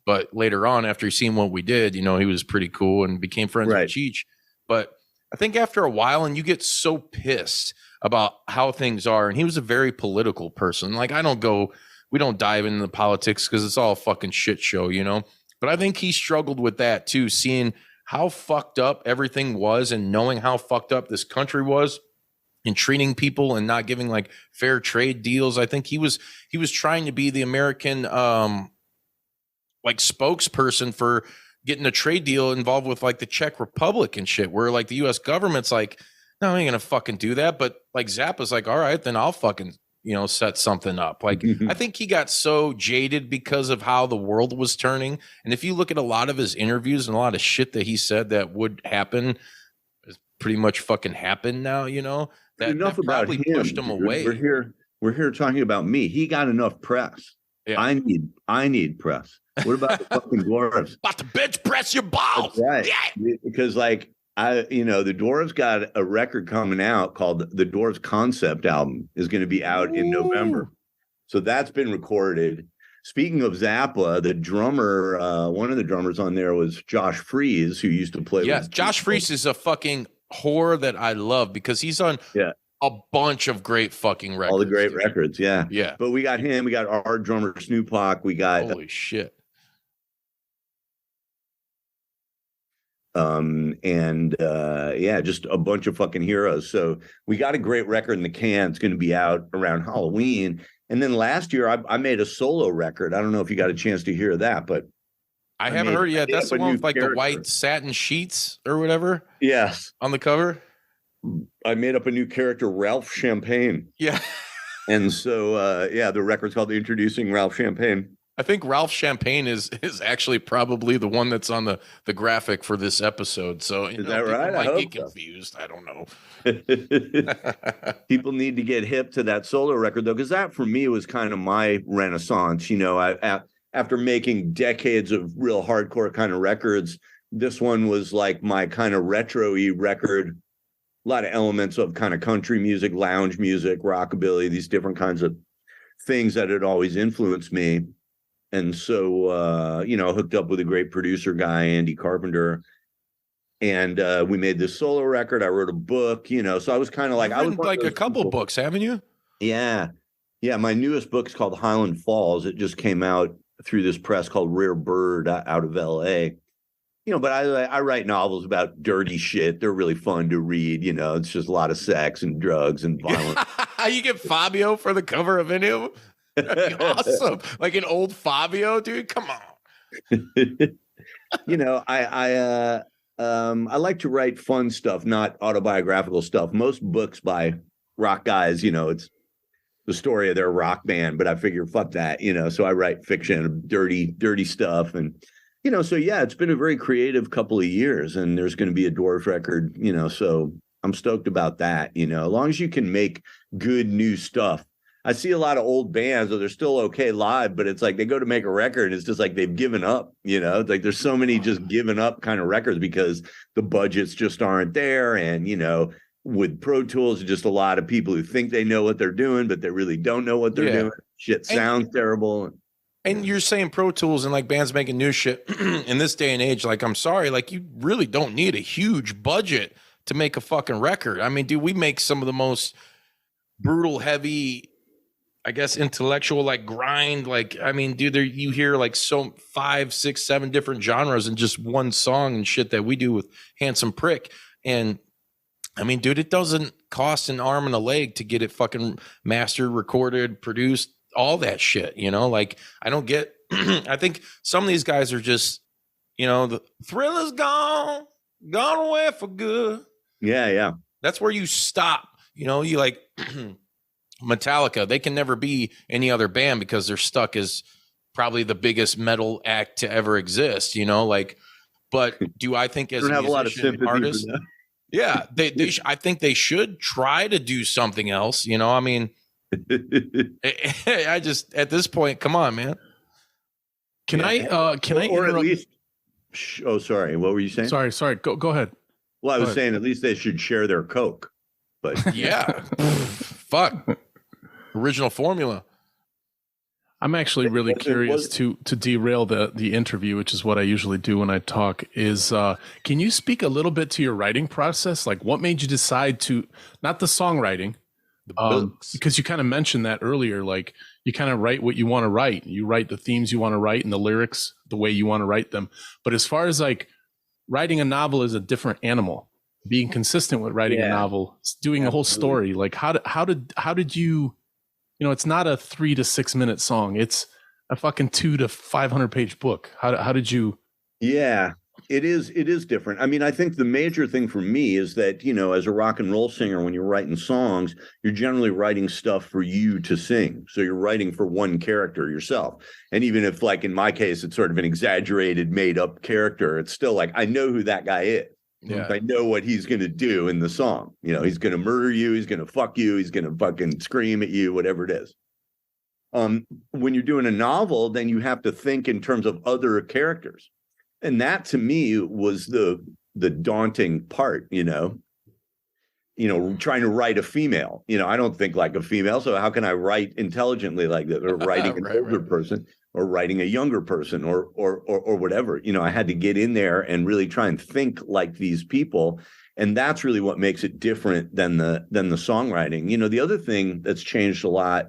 But later on, after he seen what we did, you know, he was pretty cool and became friends with Cheech. But I think after a while, and you get so pissed about how things are, and he was a very political person. Like, we don't dive into the politics because it's all a fucking shit show, you know? But I think he struggled with that too, seeing how fucked up everything was and knowing how fucked up this country was and treating people and not giving like fair trade deals. I think he was trying to be the American, like spokesperson for getting a trade deal involved with like the Czech Republic and shit, where like the US government's like, no, I ain't gonna fucking do that. But like Zappa's like, all right, then I'll fucking, you know, set something up. Like, I think he got so jaded because of how the world was turning. And if you look at a lot of his interviews and a lot of shit that he said that would happen, is pretty much fucking happened now, you know, that probably pushed him away. We're here talking about me. He got enough press. Yeah. I need press. What about the fucking Dwarves? About to bench press your balls. That's right. Yeah. Because like the Dwarves got a record coming out called the Dwarves Concept Album is going to be out in November. So that's been recorded. Speaking of Zappa, the drummer, one of the drummers on there was Josh Freese, who used to play. Yes, Josh Freese is a fucking whore that I love because he's on a bunch of great fucking records. All the great records, yeah. Yeah. But we got him. We got our drummer, Snoop Hawk. We got holy shit. Just a bunch of fucking heroes. So we got a great record in the can. It's going to be out around Halloween. And then last year I made a solo record. I don't know if you got a chance to hear that, but I haven't heard yet. That's the one with like the white satin sheets or whatever. Yes. On the cover. I made up a new character, Ralph Champagne. Yeah. And so the record's called Introducing Ralph Champagne. I think Ralph Champagne is actually probably the one that's on the graphic for this episode. So is that right? I might get confused. I don't know. People need to get hip to that solo record though, because that for me was kind of my renaissance. You know, after making decades of real hardcore kind of records, this one was like my kind of retro-y record. A lot of elements of kind of country music, lounge music, rockabilly, these different kinds of things that had always influenced me. And so, hooked up with a great producer guy, Andy Carpenter, and we made this solo record. I wrote a book, so I was kind of like, I was like a couple books, haven't you? Yeah. Yeah. My newest book is called Highland Falls. It just came out through this press called Rare Bird out of LA. But I write novels about dirty shit. They're really fun to read. It's just a lot of sex and drugs and violence. You get Fabio for the cover of any of them? That'd be awesome. Like an old Fabio, dude. Come on. You know, I like to write fun stuff, not autobiographical stuff. Most books by rock guys, you know, it's the story of their rock band, but I figure fuck that, you know. So I write fiction, dirty stuff, and you know, so yeah, it's been a very creative couple of years, and there's going to be a Dwarves record, you know, so I'm stoked about that, you know, as long as you can make good new stuff. I see a lot of old bands, or they're still okay live, but it's like they go to make a record, and it's just like they've given up, you know. It's like there's so many just given up kind of records because the budgets just aren't there, and you know, with Pro Tools, just a lot of people who think they know what they're doing, but they really don't know what they're doing. Shit sounds terrible. And you're saying Pro Tools and like bands making new shit in this day and age, like, I'm sorry, like you really don't need a huge budget to make a fucking record. I mean, dude, we make some of the most brutal, heavy, I guess, intellectual, like grind. Like, I mean, dude, you hear like 5, 6, 7 different genres in just one song and shit that we do with Handsome Prick. And I mean, dude, it doesn't cost an arm and a leg to get it fucking mastered, recorded, produced, all that shit, you know? Like, I don't get, I think some of these guys are just, you know, the thrill is gone away for good. Yeah. That's where you stop, you know, you like Metallica, they can never be any other band because they're stuck as probably the biggest metal act to ever exist, you know, like, but do I think as don't a have a lot of musician, sympathy artist, for that. yeah, I think they should try to do something else, you know, I mean, I just, at this point, come on, man. Can I or interrupt? at least, oh, sorry, what were you saying? Sorry, go ahead. Well, I was saying at least they should share their Coke, but Yeah. Fuck. Original formula. I'm actually really curious to derail the interview, which is what I usually do when I talk, is can you speak a little bit to your writing process? Like what made you decide to, not the songwriting, because you kind of mentioned that earlier, like you kind of write what you want to write. You write the themes you want to write and the lyrics the way you want to write them. But as far as like writing a novel is a different animal. Being consistent with writing a novel, doing a whole story. Like how did you, you know, it's not a 3 to 6 minute song. It's a fucking 200 to 500 page book. How did you? Yeah, it is different. I mean, I think the major thing for me is that, you know, as a rock and roll singer, when you're writing songs, you're generally writing stuff for you to sing. So you're writing for one character, yourself. And even if, like in my case, it's sort of an exaggerated, made up character, it's still like, I know who that guy is. Yeah. I know what he's going to do in the song. You know, he's going to murder you. He's going to fuck you. He's going to fucking scream at you, whatever it is. When you're doing a novel, then you have to think in terms of other characters. And that to me was the daunting part, you know, trying to write a female, you know, I don't think like a female. So how can I write intelligently like that, or writing an older person or writing a younger person or whatever, you know, I had to get in there and really try and think like these people. And that's really what makes it different than the songwriting. You know, the other thing that's changed a lot,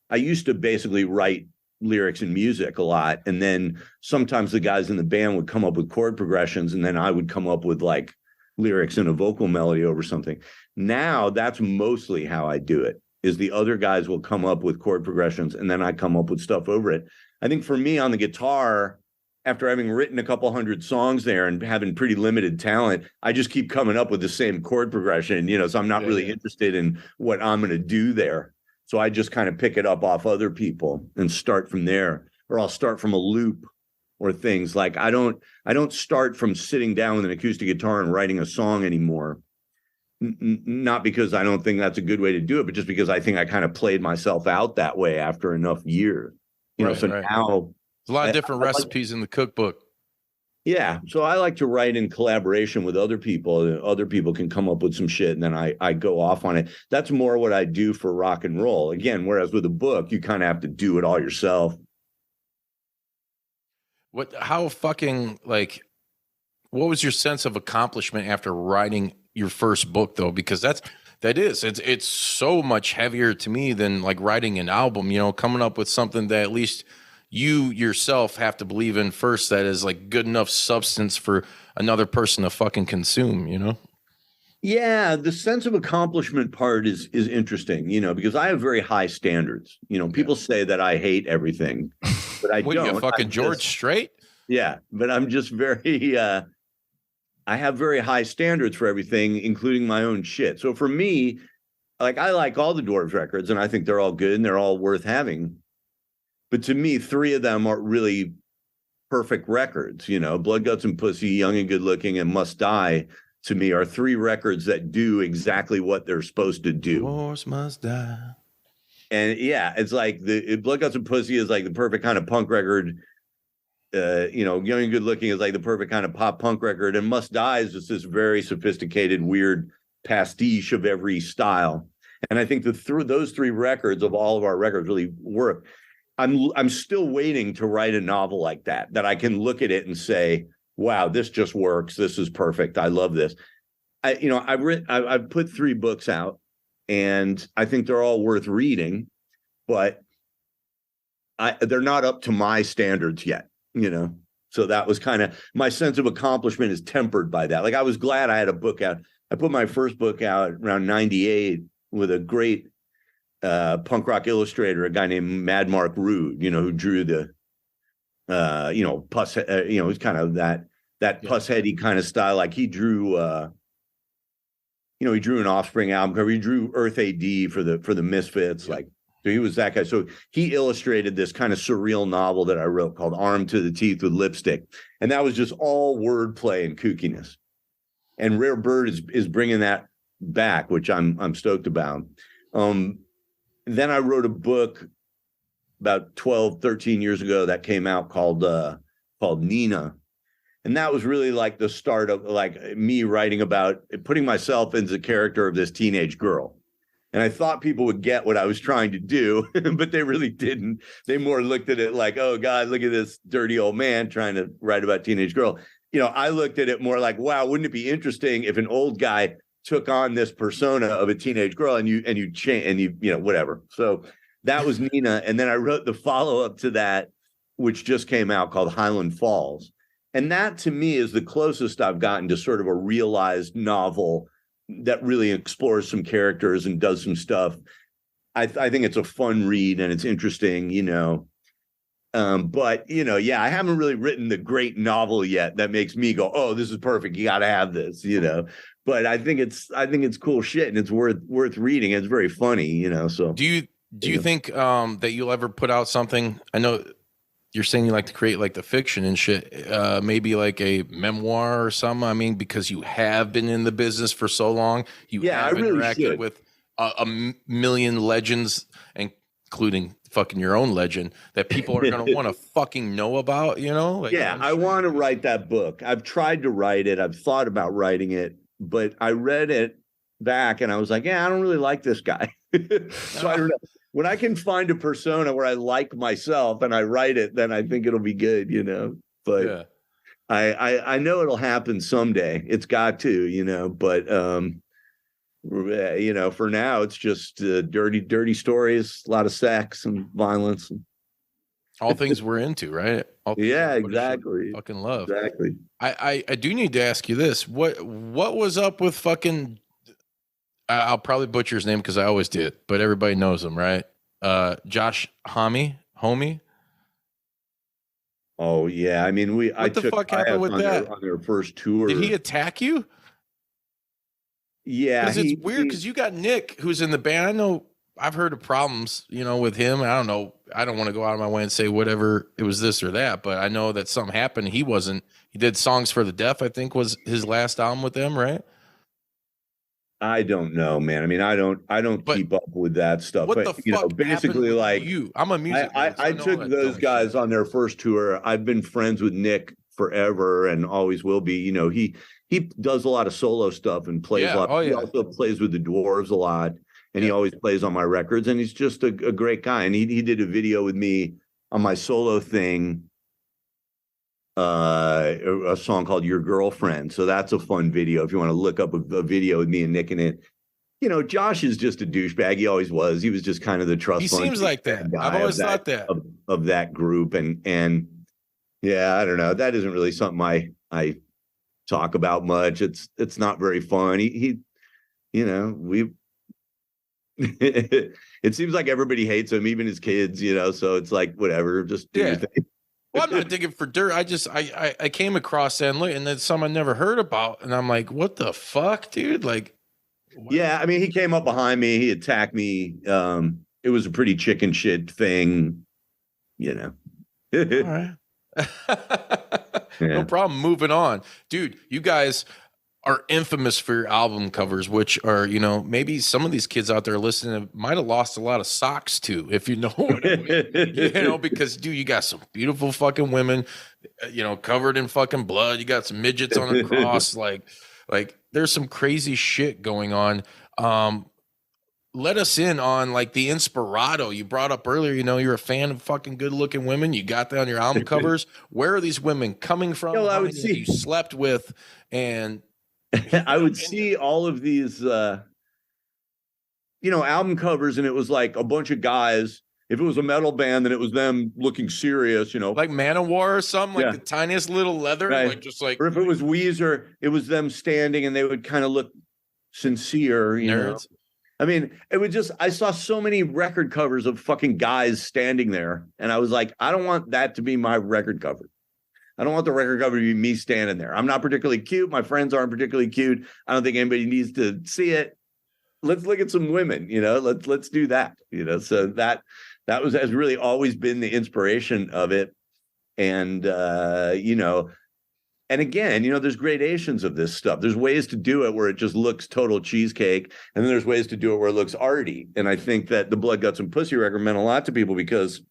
I used to basically write lyrics and music a lot. And then sometimes the guys in the band would come up with chord progressions, and then I would come up with like lyrics and a vocal melody over something. Now that's mostly how I do it, is the other guys will come up with chord progressions and then I come up with stuff over it. I think for me on the guitar, after having written a couple hundred songs there and having pretty limited talent, I just keep coming up with the same chord progression, you know, so I'm not really interested in what I'm going to do there. So I just kind of pick it up off other people and start from there, or I'll start from a loop or things like I don't start from sitting down with an acoustic guitar and writing a song anymore. Not because I don't think that's a good way to do it, but just because I think I kind of played myself out that way after enough years. You know, so now there's a lot of different recipes in the cookbook. Yeah. So I like to write in collaboration with other people. Other people can come up with some shit and then I go off on it. That's more what I do for rock and roll. Again, whereas with a book, you kind of have to do it all yourself. What was your sense of accomplishment after writing your first book though? Because it's so much heavier to me than like writing an album, you know, coming up with something that at least you yourself have to believe in first, that is like good enough substance for another person to fucking consume, you know? Yeah, the sense of accomplishment part is interesting, you know, because I have very high standards. You know, people say that I hate everything, but I What don't. are you, fucking I George just, Strait? yeah, but I'm just very I have very high standards for everything, including my own shit. So for me, like I like all the Dwarves records and I think they're all good and they're all worth having. But to me, three of them are really perfect records, you know, Blood, Guts, and Pussy, Young and Good Looking, and Must Die, to me, are three records that do exactly what they're supposed to do. Horse must die. And yeah, it's like the Blood, Guts, and Pussy is like the perfect kind of punk record. You know, Young and Good Looking is like the perfect kind of pop punk record, and Must Die is just this very sophisticated, weird pastiche of every style. And I think that through those three records of all of our records really work. I'm still waiting to write a novel like that I can look at it and say, wow, this just works. This is perfect. I love this. I've put 3 books out and I think they're all worth reading, but they're not up to my standards yet, you know? So that was kind of, my sense of accomplishment is tempered by that. Like I was glad I had a book out. I put my first book out around 98 with a great punk rock illustrator, a guy named Mad Mark Rude, you know, who drew the, pus, it's kind of that puss heady kind of style. Like he drew, he drew an Offspring album cover. He drew Earth AD for the Misfits. Yeah. Like, so he was that guy. So he illustrated this kind of surreal novel that I wrote called Armed to the Teeth with Lipstick. And that was just all wordplay and kookiness. And Rare Bird is bringing that back, which I'm stoked about. Then I wrote a book about 12, 13 years ago that came out called Nina. And that was really like the start of like me writing about putting myself into the character of this teenage girl. And I thought people would get what I was trying to do, but they really didn't. They more looked at it like, oh God, look at this dirty old man trying to write about teenage girl. You know, I looked at it more like, wow, wouldn't it be interesting if an old guy took on this persona of a teenage girl and you change and you whatever. So that was Nina. And then I wrote the follow-up to that, which just came out, called Highland Falls. And that to me is the closest I've gotten to sort of a realized novel that really explores some characters and does some stuff. I think it's a fun read and it's interesting, you know. But I haven't really written the great novel yet that makes me go, oh, this is perfect. You got to have this, you know. But I think it's cool shit and it's worth reading. It's very funny, you know. So do you think that you'll ever put out something? I know you're saying you like to create like the fiction and shit, maybe like a memoir or something. I mean, because you have been in the business for so long, have interacted with a million legends, including fucking your own legend, that people are going to want to fucking know about, you know? Like, I want to write that book. I've tried to write it. I've thought about writing it, but I read it back and I was like, yeah, I don't really like this guy. So I don't know. When I can find a persona where I like myself and I write it, then I think it'll be good, you know. But yeah. I know it'll happen someday. It's got to, you know. But for now, it's just dirty stories, a lot of sex and violence, all things we're into, right? Yeah, exactly. Fucking love. Exactly. I do need to ask you this: what was up with fucking? I'll probably butcher his name because I always did, but everybody knows him, right? Josh Homme. Oh yeah, I mean What the fuck happened with that on their first tour? Did he attack you? Yeah, because it's weird because you got Nick who's in the band. I know I've heard of problems, you know, with him. I don't know. I don't want to go out of my way and say whatever it was this or that, but I know that something happened. He did Songs for the Deaf, I think was his last album with them, right? I don't know, man. I mean, I don't keep up with that stuff. What but the fuck basically, like you? I'm a music. I took those guys on their first tour. I've been friends with Nick forever and always will be. You know, he does a lot of solo stuff and plays a lot. Oh, yeah. He also plays with the Dwarves a lot, and he always plays on my records. And he's just a great guy. And he did a video with me on my solo thing. A song called Your Girlfriend. So that's a fun video if you want to look up a video with me and Nick in it. You know, Josh is just a douchebag. He always was. He was just kind of the trust fund. He seems like that. I've always thought that. Of that group. And yeah, I don't know. That isn't really something I talk about much. It's not very fun. He you know, it seems like everybody hates him, even his kids, you know, so it's like, whatever, just do your thing. Well, I'm not digging for dirt. I came across that and then some I never heard about. And I'm like, what the fuck, dude? Like, yeah, I mean, he came up behind me, he attacked me. It was a pretty chicken shit thing, you know. All right. No problem. Moving on. Dude, you guys are infamous for your album covers, which are, you know, maybe some of these kids out there listening might have lost a lot of socks to, if you know what I mean. You know, because dude, you got some beautiful fucking women, you know, covered in fucking blood. You got some midgets on a cross. like there's some crazy shit going on. Let us in on like the Inspirato you brought up earlier. You know, you're a fan of fucking good looking women. You got that on your album covers. Where are these women coming from? Yo, How many have you slept with? And I would see all of these, you know, album covers, and it was like a bunch of guys. If it was a metal band, then it was them looking serious, you know, like Manowar or something, like the tiniest little leather, right. like just like. Or if it was Weezer, it was them standing, and they would kind of look sincere, you know. I mean, it would just, I saw so many record covers of fucking guys standing there, and I was like, I don't want that to be my record cover. I don't want the record cover to be me standing there. I'm not particularly cute. My friends aren't particularly cute. I don't think anybody needs to see it. Let's look at some women, you know, let's do that, you know. So that has really always been the inspiration of it. And, you know, and again, you know, there's gradations of this stuff. There's ways to do it where it just looks total cheesecake. And then there's ways to do it where it looks arty. And I think that the Blood, Guts, and Pussy record meant a lot to people because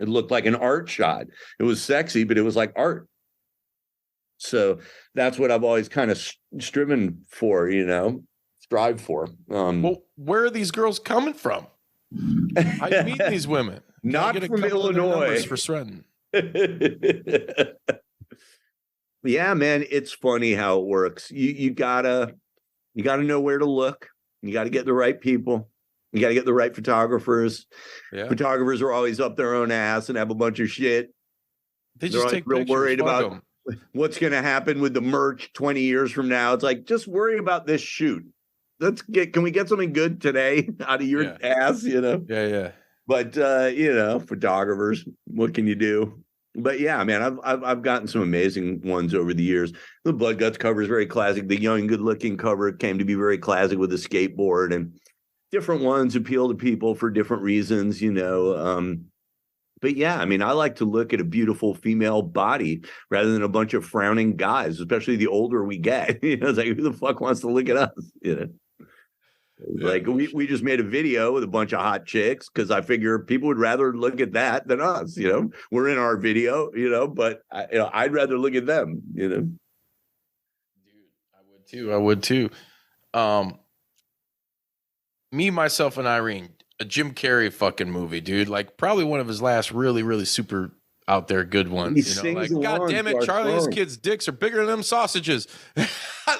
it looked like an art shot. It was sexy, but it was like art. So that's what I've always kind of striven for, you know, strive for. Well, where are these girls coming from? How you meet these women? Not from Illinois. For Stratton. Yeah, man, it's funny how it works. You gotta know where to look. You got to get the right people. You got to get the right photographers. Yeah. Photographers are always up their own ass and have a bunch of shit. They're take real worried about what's going to happen with the merch 20 years from now. It's like, just worry about this shoot. Can we get something good today out of your ass, you know? Yeah. But, you know, photographers, what can you do? But yeah, man, I've gotten some amazing ones over the years. The Blood Guts cover is very classic. The young, good-looking cover came to be very classic with a skateboard, and different ones appeal to people for different reasons, you know. But yeah, I mean, I like to look at a beautiful female body rather than a bunch of frowning guys, especially the older we get. You know, it's like, who the fuck wants to look at us? You know, like we just made a video with a bunch of hot chicks because I figure people would rather look at that than us. You know, we're in our video, you know, but I'd rather look at them. You know, dude, I would too. Me, Myself, and Irene, a Jim Carrey fucking movie, dude. Like probably one of his last really, really super out there good ones. You know, like, God damn it, Charlie, his kids' dicks are bigger than them sausages.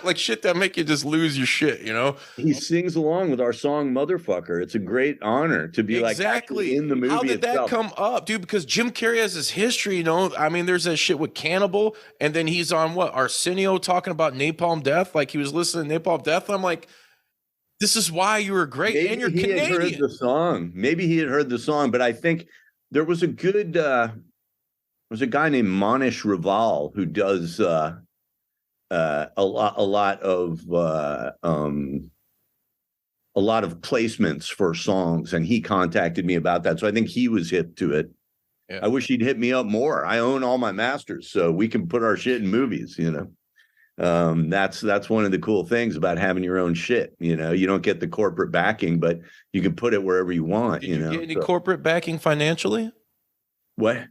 Like shit that make you just lose your shit, you know? He sings along with our song Motherfucker. It's a great honor to be exactly in the movie. How did itself. That come up, dude? Because Jim Carrey has his history, you know? I mean, there's that shit with Cannibal, and then he's on what? Arsenio talking about Napalm Death. Like he was listening to Napalm Death. I'm like, this is why you were great, and you're Canadian. Had heard the song. Maybe he had heard the song, but I think there was a good. There's a guy named Monish Raval who does a lot of placements for songs, and he contacted me about that. So I think he was hip to it. Yeah. I wish he'd hit me up more. I own all my masters, so we can put our shit in movies. You know. That's one of the cool things about having your own shit. You know, you don't get the corporate backing, but you can put it wherever you want. Did you know, get any corporate backing financially? What?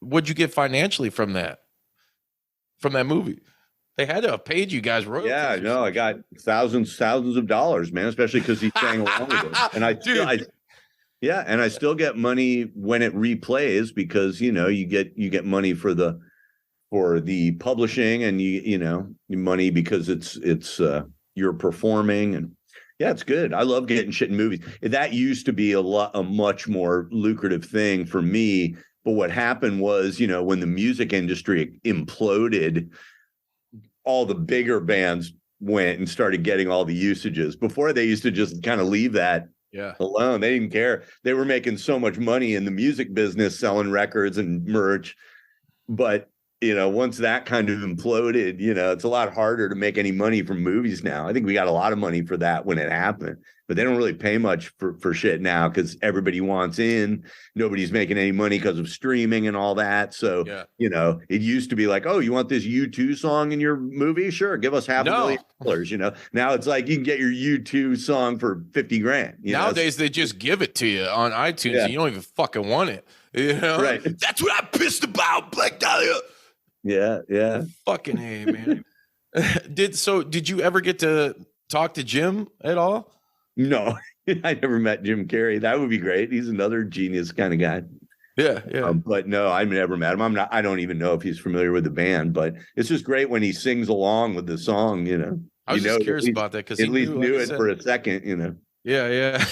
What'd you get financially from that movie? They had to have paid you guys royalties. Yeah, no, I got thousands of dollars, man. Especially because he sang along with it, and I still get money when it replays because you know you get money for the publishing, and you know money because it's you're performing, and yeah, it's good. I love getting shit in movies. That used to be a much more lucrative thing for me, but what happened was, you know, when the music industry imploded, all the bigger bands went and started getting all the usages. Before, they used to just kind of leave that alone. They didn't care. They were making so much money in the music business selling records and merch. But, once that kind of imploded, it's a lot harder to make any money from movies now. I think we got a lot of money for that when it happened, but they don't really pay much for shit now because everybody wants in. Nobody's making any money because of streaming and all that. So, it used to be like, oh, you want this U2 song in your movie? Sure. Give us $500,000. Now it's like you can get your U2 song for $50,000. Nowadays, they just give it to you on iTunes. Yeah. And you don't even fucking want it. Right. That's what I'm pissed about, Blag Dahlia. Yeah. Fucking A, man. Did you ever get to talk to Jim at all? No, I never met Jim Carrey. That would be great. He's another genius kind of guy. Yeah. But no, I've never met him. I don't even know if he's familiar with the band, but it's just great when he sings along with the song, I was just curious about that because he at least knew it for a second, Yeah.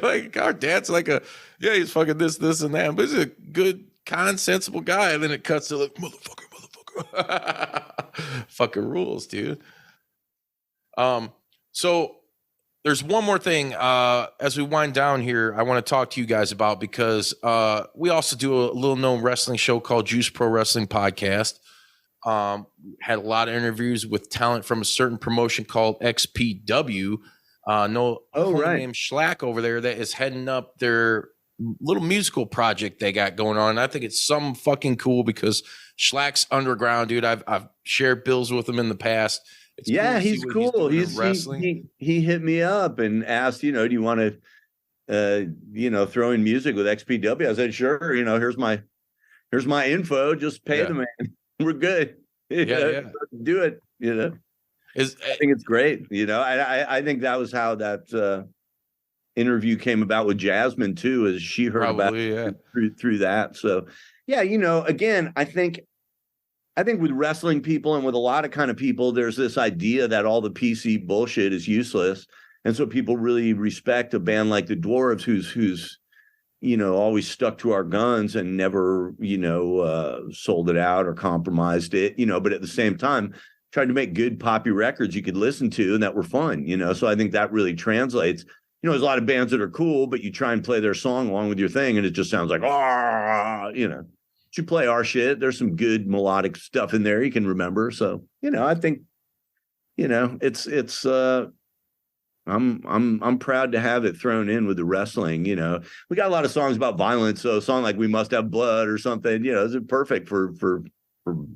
Like our dad's like he's fucking this and that, but he's a good, sensible guy. And then it cuts to like, motherfucker. Fucking rules, dude. So there's one more thing as we wind down here I want to talk to you guys about, because we also do a little known wrestling show called Juice Pro Wrestling Podcast. Had a lot of interviews with talent from a certain promotion called XPW. Named Schlack over there that is heading up their little musical project they got going on. And I think it's some fucking cool because Schlack's underground, dude. I've shared bills with him in the past. It's he's cool. He hit me up and asked, do you want to throw in music with XPW? I said, sure. Here's my info. Just pay the man. We're good. Do it. I think it's great. I think that was how that interview came about with Jasmine too, as she heard about it through that. So again, I think with wrestling people and with a lot of kind of people, there's this idea that all the PC bullshit is useless. And so people really respect a band like the Dwarves, who's always stuck to our guns and never, sold it out or compromised it, but at the same time, tried to make good poppy records you could listen to and that were fun, So I think that really translates. There's a lot of bands that are cool, but you try and play their song along with your thing and it just sounds like, you play our shit. There's some good melodic stuff in there you can remember. So, I think, it's I'm proud to have it thrown in with the wrestling. We got a lot of songs about violence. So a song like We Must Have Blood or something, is it perfect for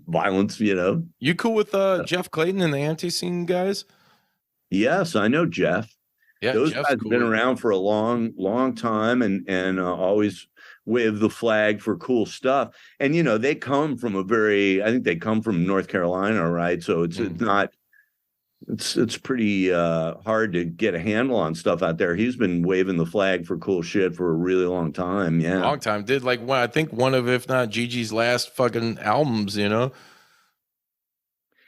violence, You cool with Jeff Clayton and the Anti-Scene guys? Yes, I know Jeff. Yeah, those Jeff's guys have been around for a long time and always wave the flag for cool stuff. And they come from I think they come from North Carolina, right? So it's not. It's pretty hard to get a handle on stuff out there. He's been waving the flag for cool shit for a really long time. Yeah, long time. Did I think one of, if not Gigi's last fucking albums.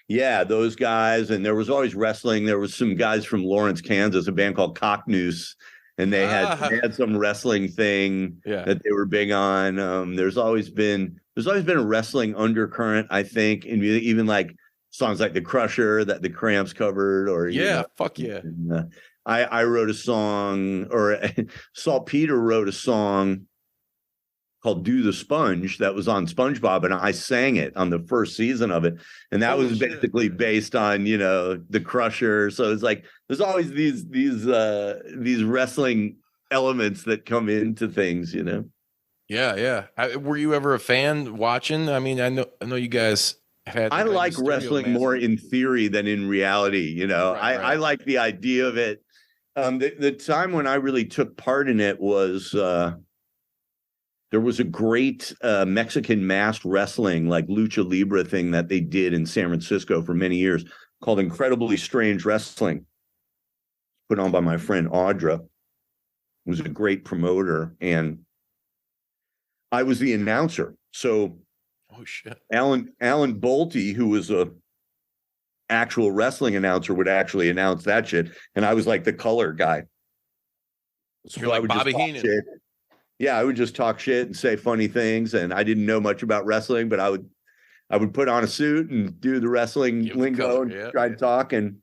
Yeah, those guys. And there was always wrestling. There was some guys from Lawrence, Kansas, a band called Cocknoose, and they had some wrestling thing that they were big on. There's always been a wrestling undercurrent, I think, in music, even like songs like The Crusher that the Cramps covered, or fuck yeah. And, I wrote a song, or Saltpeter wrote a song called Do the Sponge that was on SpongeBob, and I sang it on the first season of it. And that was basically based on, The Crusher. So it's like there's always these wrestling elements that come into things, Yeah. Were you ever a fan watching? I mean, I know you guys had. I like wrestling more in theory than in reality. I like the idea of it. The time when I really took part in it was there was a great Mexican masked wrestling, like lucha libre thing that they did in San Francisco for many years called Incredibly Strange Wrestling, put on by my friend Audra, who was a great promoter. And I was the announcer. So Allin Bolte, who was a actual wrestling announcer, would actually announce that shit. And I was like the color guy. So You're like Bobby Heenan. Yeah, I would just talk shit and say funny things, and I didn't know much about wrestling, but I would put on a suit and do the wrestling lingo and try to talk. And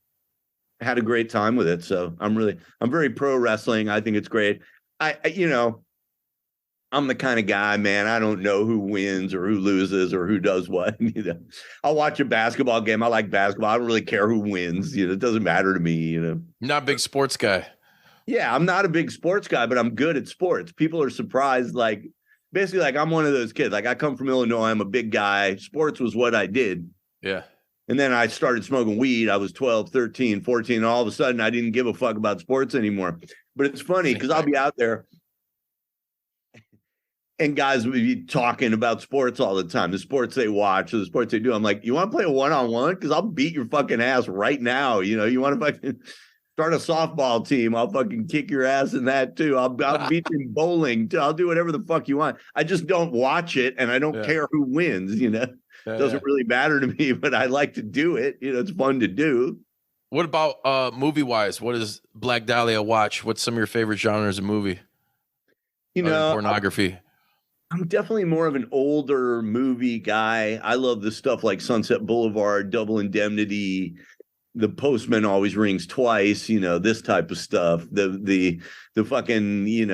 had a great time with it. So I'm very pro wrestling. I think it's great. I'm the kind of guy, man. I don't know who wins or who loses or who does what. I'll watch a basketball game. I like basketball. I don't really care who wins. It doesn't matter to me. Not a big sports guy. Yeah, I'm not a big sports guy, but I'm good at sports. People are surprised. Basically, I'm one of those kids. I come from Illinois. I'm a big guy. Sports was what I did. Yeah. And then I started smoking weed. I was 12, 13, 14. And all of a sudden, I didn't give a fuck about sports anymore. But it's funny because I'll be out there and guys will be talking about sports all the time, the sports they watch, or the sports they do. I'm like, you want to play a one-on-one? Because I'll beat your fucking ass right now. You want to fucking start a softball team? I'll fucking kick your ass in that too. I'll beat you in bowling too. I'll do whatever the fuck you want. I just don't watch it, and I don't care who wins. Doesn't really matter to me, but I like to do it. It's fun to do. What about movie-wise? What does Blag Dahlia watch? What's some of your favorite genres of movie? Pornography. I'm definitely more of an older movie guy. I love the stuff like Sunset Boulevard, Double Indemnity, The Postman Always Rings Twice, this type of stuff. The fucking,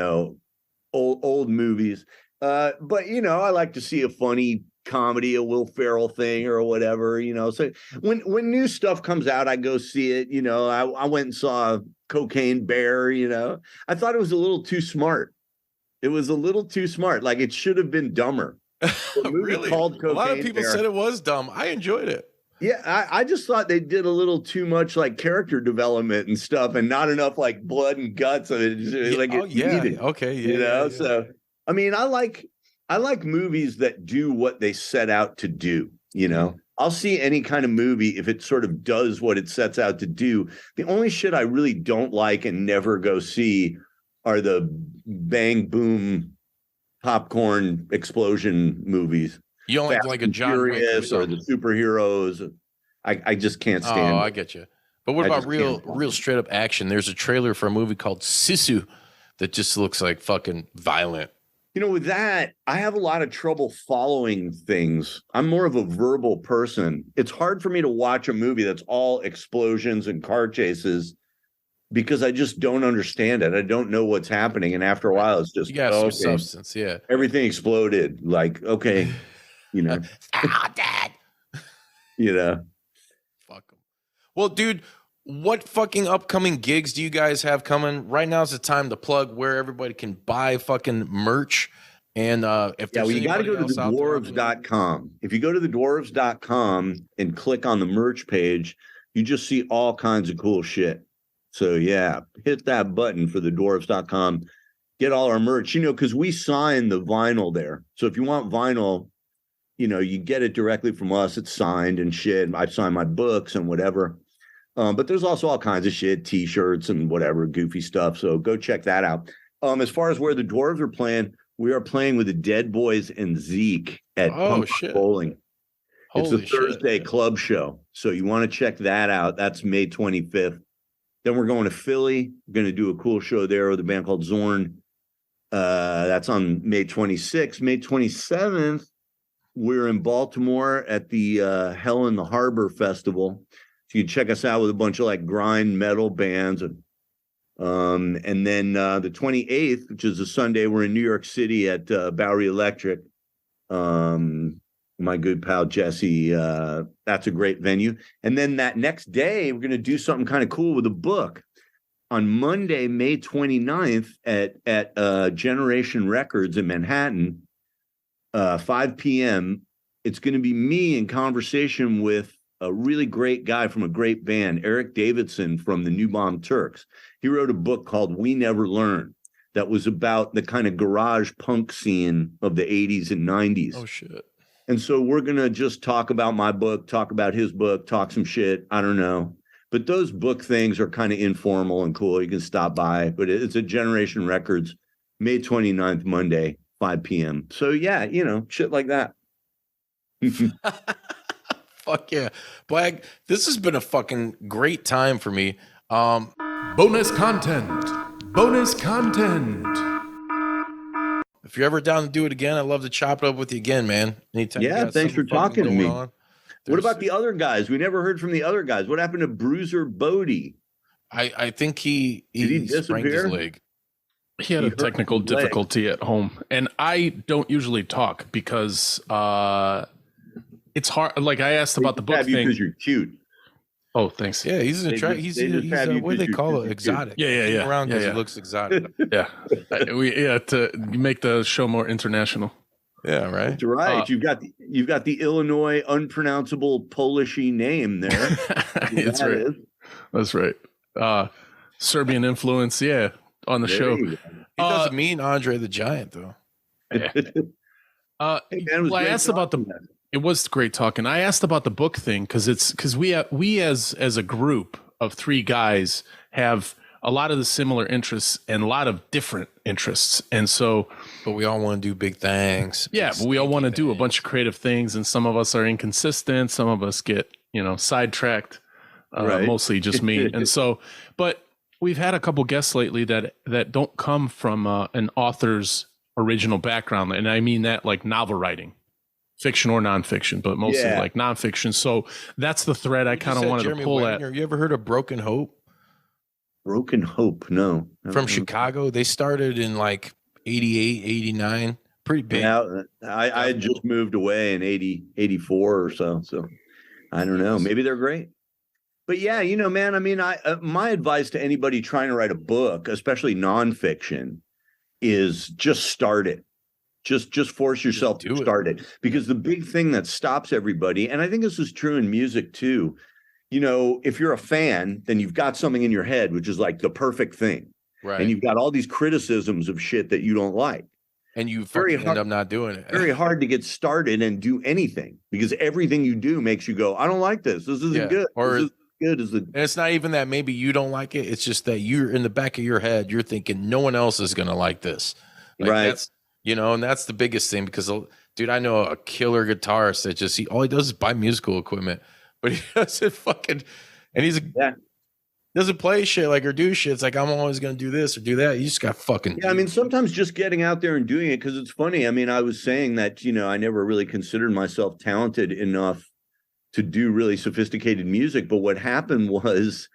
old movies. But I like to see a funny comedy, a Will Ferrell thing or whatever, So when new stuff comes out, I go see it. I went and saw Cocaine Bear, I thought it was a little too smart. It was a little too smart. It should have been dumber. Really? A lot of people said it was dumb. I enjoyed it. Yeah, I just thought they did a little too much character development and stuff, and not enough blood and guts of it. Needed, okay, yeah. So I mean, I like movies that do what they set out to do. I'll see any kind of movie if it sort of does what it sets out to do. The only shit I really don't like and never go see are the bang boom popcorn explosion movies. You don't like a John Wick or the superheroes. I just can't stand. Oh, I get you. But what about real straight up action? There's a trailer for a movie called Sisu that just looks like fucking violent. With that, I have a lot of trouble following things. I'm more of a verbal person. It's hard for me to watch a movie that's all explosions and car chases because I just don't understand it. I don't know what's happening. And after a while, it's just, you got some substance. Yeah. Everything exploded. Okay, Dad. Fuck them. Well, dude, what fucking upcoming gigs do you guys have coming? Right now is the time to plug where everybody can buy fucking merch. And if there's you got to go to the Dwarves.com. If you go to the Dwarves.com and click on the merch page, you just see all kinds of cool shit. So yeah, hit that button for the Dwarves.com. Get all our merch, because we sign the vinyl there. So if you want vinyl, you get it directly from us. It's signed and shit. I sign my books and whatever. But there's also all kinds of shit, T-shirts and whatever, goofy stuff. So go check that out. As far as where the Dwarves are playing, we are playing with the Dead Boys and Zeke at Punk Bowling. It's a Thursday club show. So you want to check that out. That's May 25th. Then we're going to Philly. We're going to do a cool show there with a band called Zorn. That's on May 26th. May 27th, we're in Baltimore at the Hell in the Harbor Festival. So you can check us out with a bunch of grind metal bands. And then the 28th, which is a Sunday, we're in New York City at Bowery Electric. My good pal Jesse, that's a great venue. And then that next day, we're going to do something kind of cool with a book. On Monday, May 29th at Generation Records in Manhattan, 5 p.m., it's going to be me in conversation with a really great guy from a great band, Eric Davidson from the New Bomb Turks. He wrote a book called We Never Learn that was about the kind of garage punk scene of the 80s and 90s. Oh, shit. And so we're going to just talk about my book, talk about his book, talk some shit. I don't know. But those book things are kind of informal and cool. You can stop by. But it's at Generation Records, May 29th, Monday, 5 p.m. So, yeah, shit like that. Fuck yeah. Blag, this has been a fucking great time for me. Bonus content. Bonus content. If you're ever down to do it again, I'd love to chop it up with you again, man. Anytime. Yeah, thanks for talking to me. What about the other guys? We never heard from the other guys. What happened to Bruiser Bodie? I think he he sprained his disappear? leg. He had a technical difficulty at home, and I don't usually talk because it's hard. Like I asked about the book Have you thing. because you're cute. Oh, thanks. Yeah, he's They attractive. just- He's they just have you what do they 'cause call you're it? cute. Exotic. Yeah, Keep him around because yeah. he looks exotic. Yeah, to make the show more international. Yeah, right. That's right. You've got the Illinois unpronounceable Polishy name there. That's right. Is. That's right. Serbian influence, yeah, on the There show. you go. He doesn't mean Andre the Giant though. Hey, man, it was Well, I great asked about talking to you. It was great talking. I asked about the book thing because we as a group of three guys have a lot of the similar interests and a lot of different interests, and so But we all want to do big things. yeah, but we all want to do a bunch of creative things, and some of us are inconsistent. Some of us get sidetracked. Right. Mostly just me, and so but we've had a couple guests lately that don't come from an author's original background, and I mean that like novel writing. Fiction or nonfiction, but mostly like nonfiction. So that's the thread I kind of wanted to pull at. You ever heard of Broken Hope? Broken Hope, no. From Chicago? They started in like 88, 89. Pretty big. Yeah, I had just moved away in 84 or so. So I don't know. Maybe they're great. But yeah, man, I mean, my advice to anybody trying to write a book, especially nonfiction, is just start it. Just force yourself to start it. Because the big thing that stops everybody, and I think this is true in music too, if you're a fan, then you've got something in your head, which is like the perfect thing. Right. And you've got all these criticisms of shit that you don't like. And you fucking end up not doing it. Very hard to get started and do anything because everything you do makes you go, I don't like this. This isn't good. Or this is good as the. And it's not even that maybe you don't like it. It's just that you're in the back of your head, you're thinking no one else is going to like this. Like right. That's, and that's the biggest thing because, dude, I know a killer guitarist that all he does is buy musical equipment, but he doesn't doesn't play shit like or do shit. It's like, I'm always going to do this or do that. You just got fucking. Yeah, I mean, sometimes just getting out there and doing it because it's funny. I mean, I was saying that, I never really considered myself talented enough to do really sophisticated music. But what happened was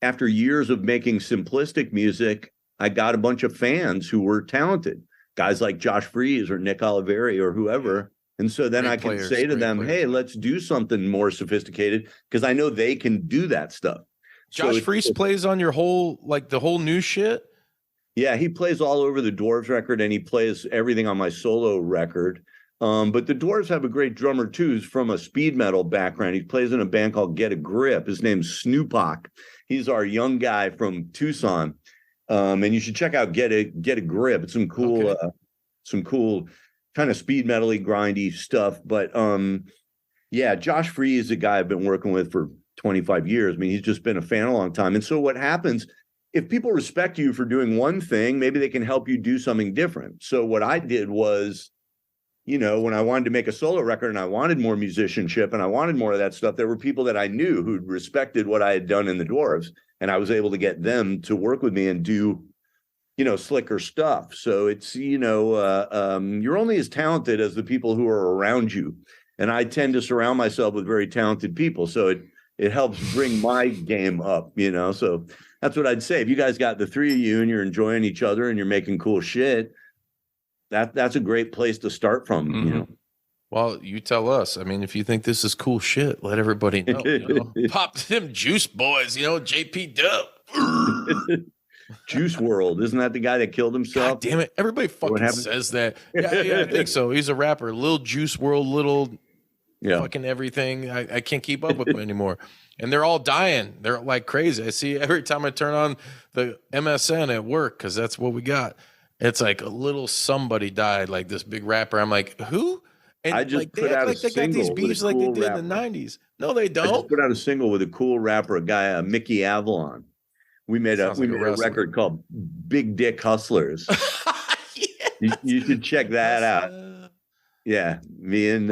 after years of making simplistic music, I got a bunch of fans who were talented. Guys like Josh Freese or Nick Oliveri or whoever. And so then I can say to them, hey, let's do something more sophisticated because I know they can do that stuff. Josh Freese plays on your the whole new shit? Yeah, he plays all over the Dwarves record and he plays everything on my solo record. But the Dwarves have a great drummer too, who's from a speed metal background. He plays in a band called Get a Grip. His name's Snoopak. He's our young guy from Tucson. And you should check out Get a Grip. It's some cool kind of speed metal-y, grindy stuff. But yeah, Josh Freese is a guy I've been working with for 25 years. I mean, he's just been a fan a long time. And so what happens, if people respect you for doing one thing, maybe they can help you do something different. So what I did was, when I wanted to make a solo record and I wanted more musicianship and I wanted more of that stuff, there were people that I knew who respected what I had done in the Dwarves. And I was able to get them to work with me and do, slicker stuff. So it's, you're only as talented as the people who are around you. And I tend to surround myself with very talented people. So it helps bring my game up, So that's what I'd say. If you guys got the three of you and you're enjoying each other and you're making cool shit, that's a great place to start from, Mm-hmm. Well, you tell us. I mean, if you think this is cool shit, let everybody know. Pop them Juice Boys, JPDUB. Juice World, isn't that the guy that killed himself? God damn it! Everybody fucking says that. Yeah, I think so. He's a rapper, Lil Juice World, fucking everything. I can't keep up with them anymore, and they're all dying. They're like crazy. I see every time I turn on the MSN at work because that's what we got. It's like a little somebody died, like this big rapper. I'm like, who? And I just they put out like a they got these single beefs with a like cool they did rapper. in the 90s. No, they I don't. just put out a single with a cool rapper, a guy, Mickey Avalon. We made a record called Big Dick Hustlers. You should check that out. Yeah, me and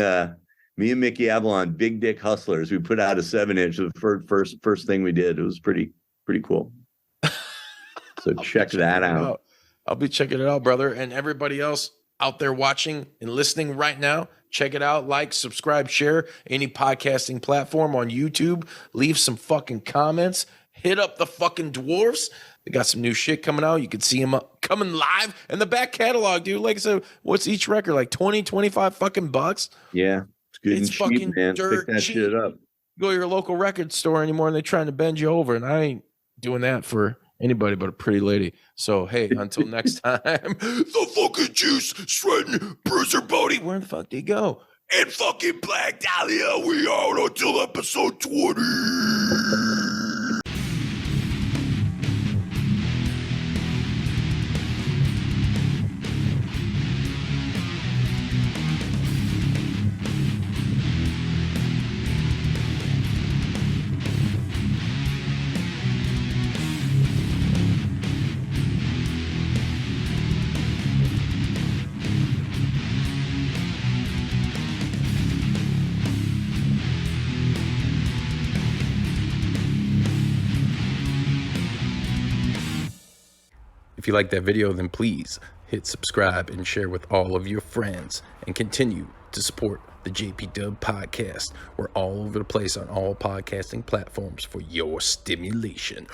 Mickey Avalon, Big Dick Hustlers. We put out a 7-inch. The first thing we did. It was pretty cool. So check that out. I'll be checking it out, brother. And everybody else out there watching and listening right now, check it out. Like, subscribe, share any podcasting platform on YouTube. Leave some fucking comments. hit up the fucking Dwarves. They got some new shit coming out. You can see them coming live. And the back catalog, dude, like I said, what's each record? Like 20, 25 fucking bucks? Yeah. It's good It's and fucking cheap, man. dirt Pick that cheap. shit up. Go to your local record store anymore and they're trying to bend you over. And I ain't doing that for anybody but a pretty lady. So, hey, until next time, The fucking Juice, Shredding, Bruiser Bodie, where the fuck did he go? and fucking Blag Dahlia. We out until episode 20. If you like that video, then please hit subscribe and share with all of your friends and continue to support the JPDUB podcast. We're all over the place on all podcasting platforms for your stimulation.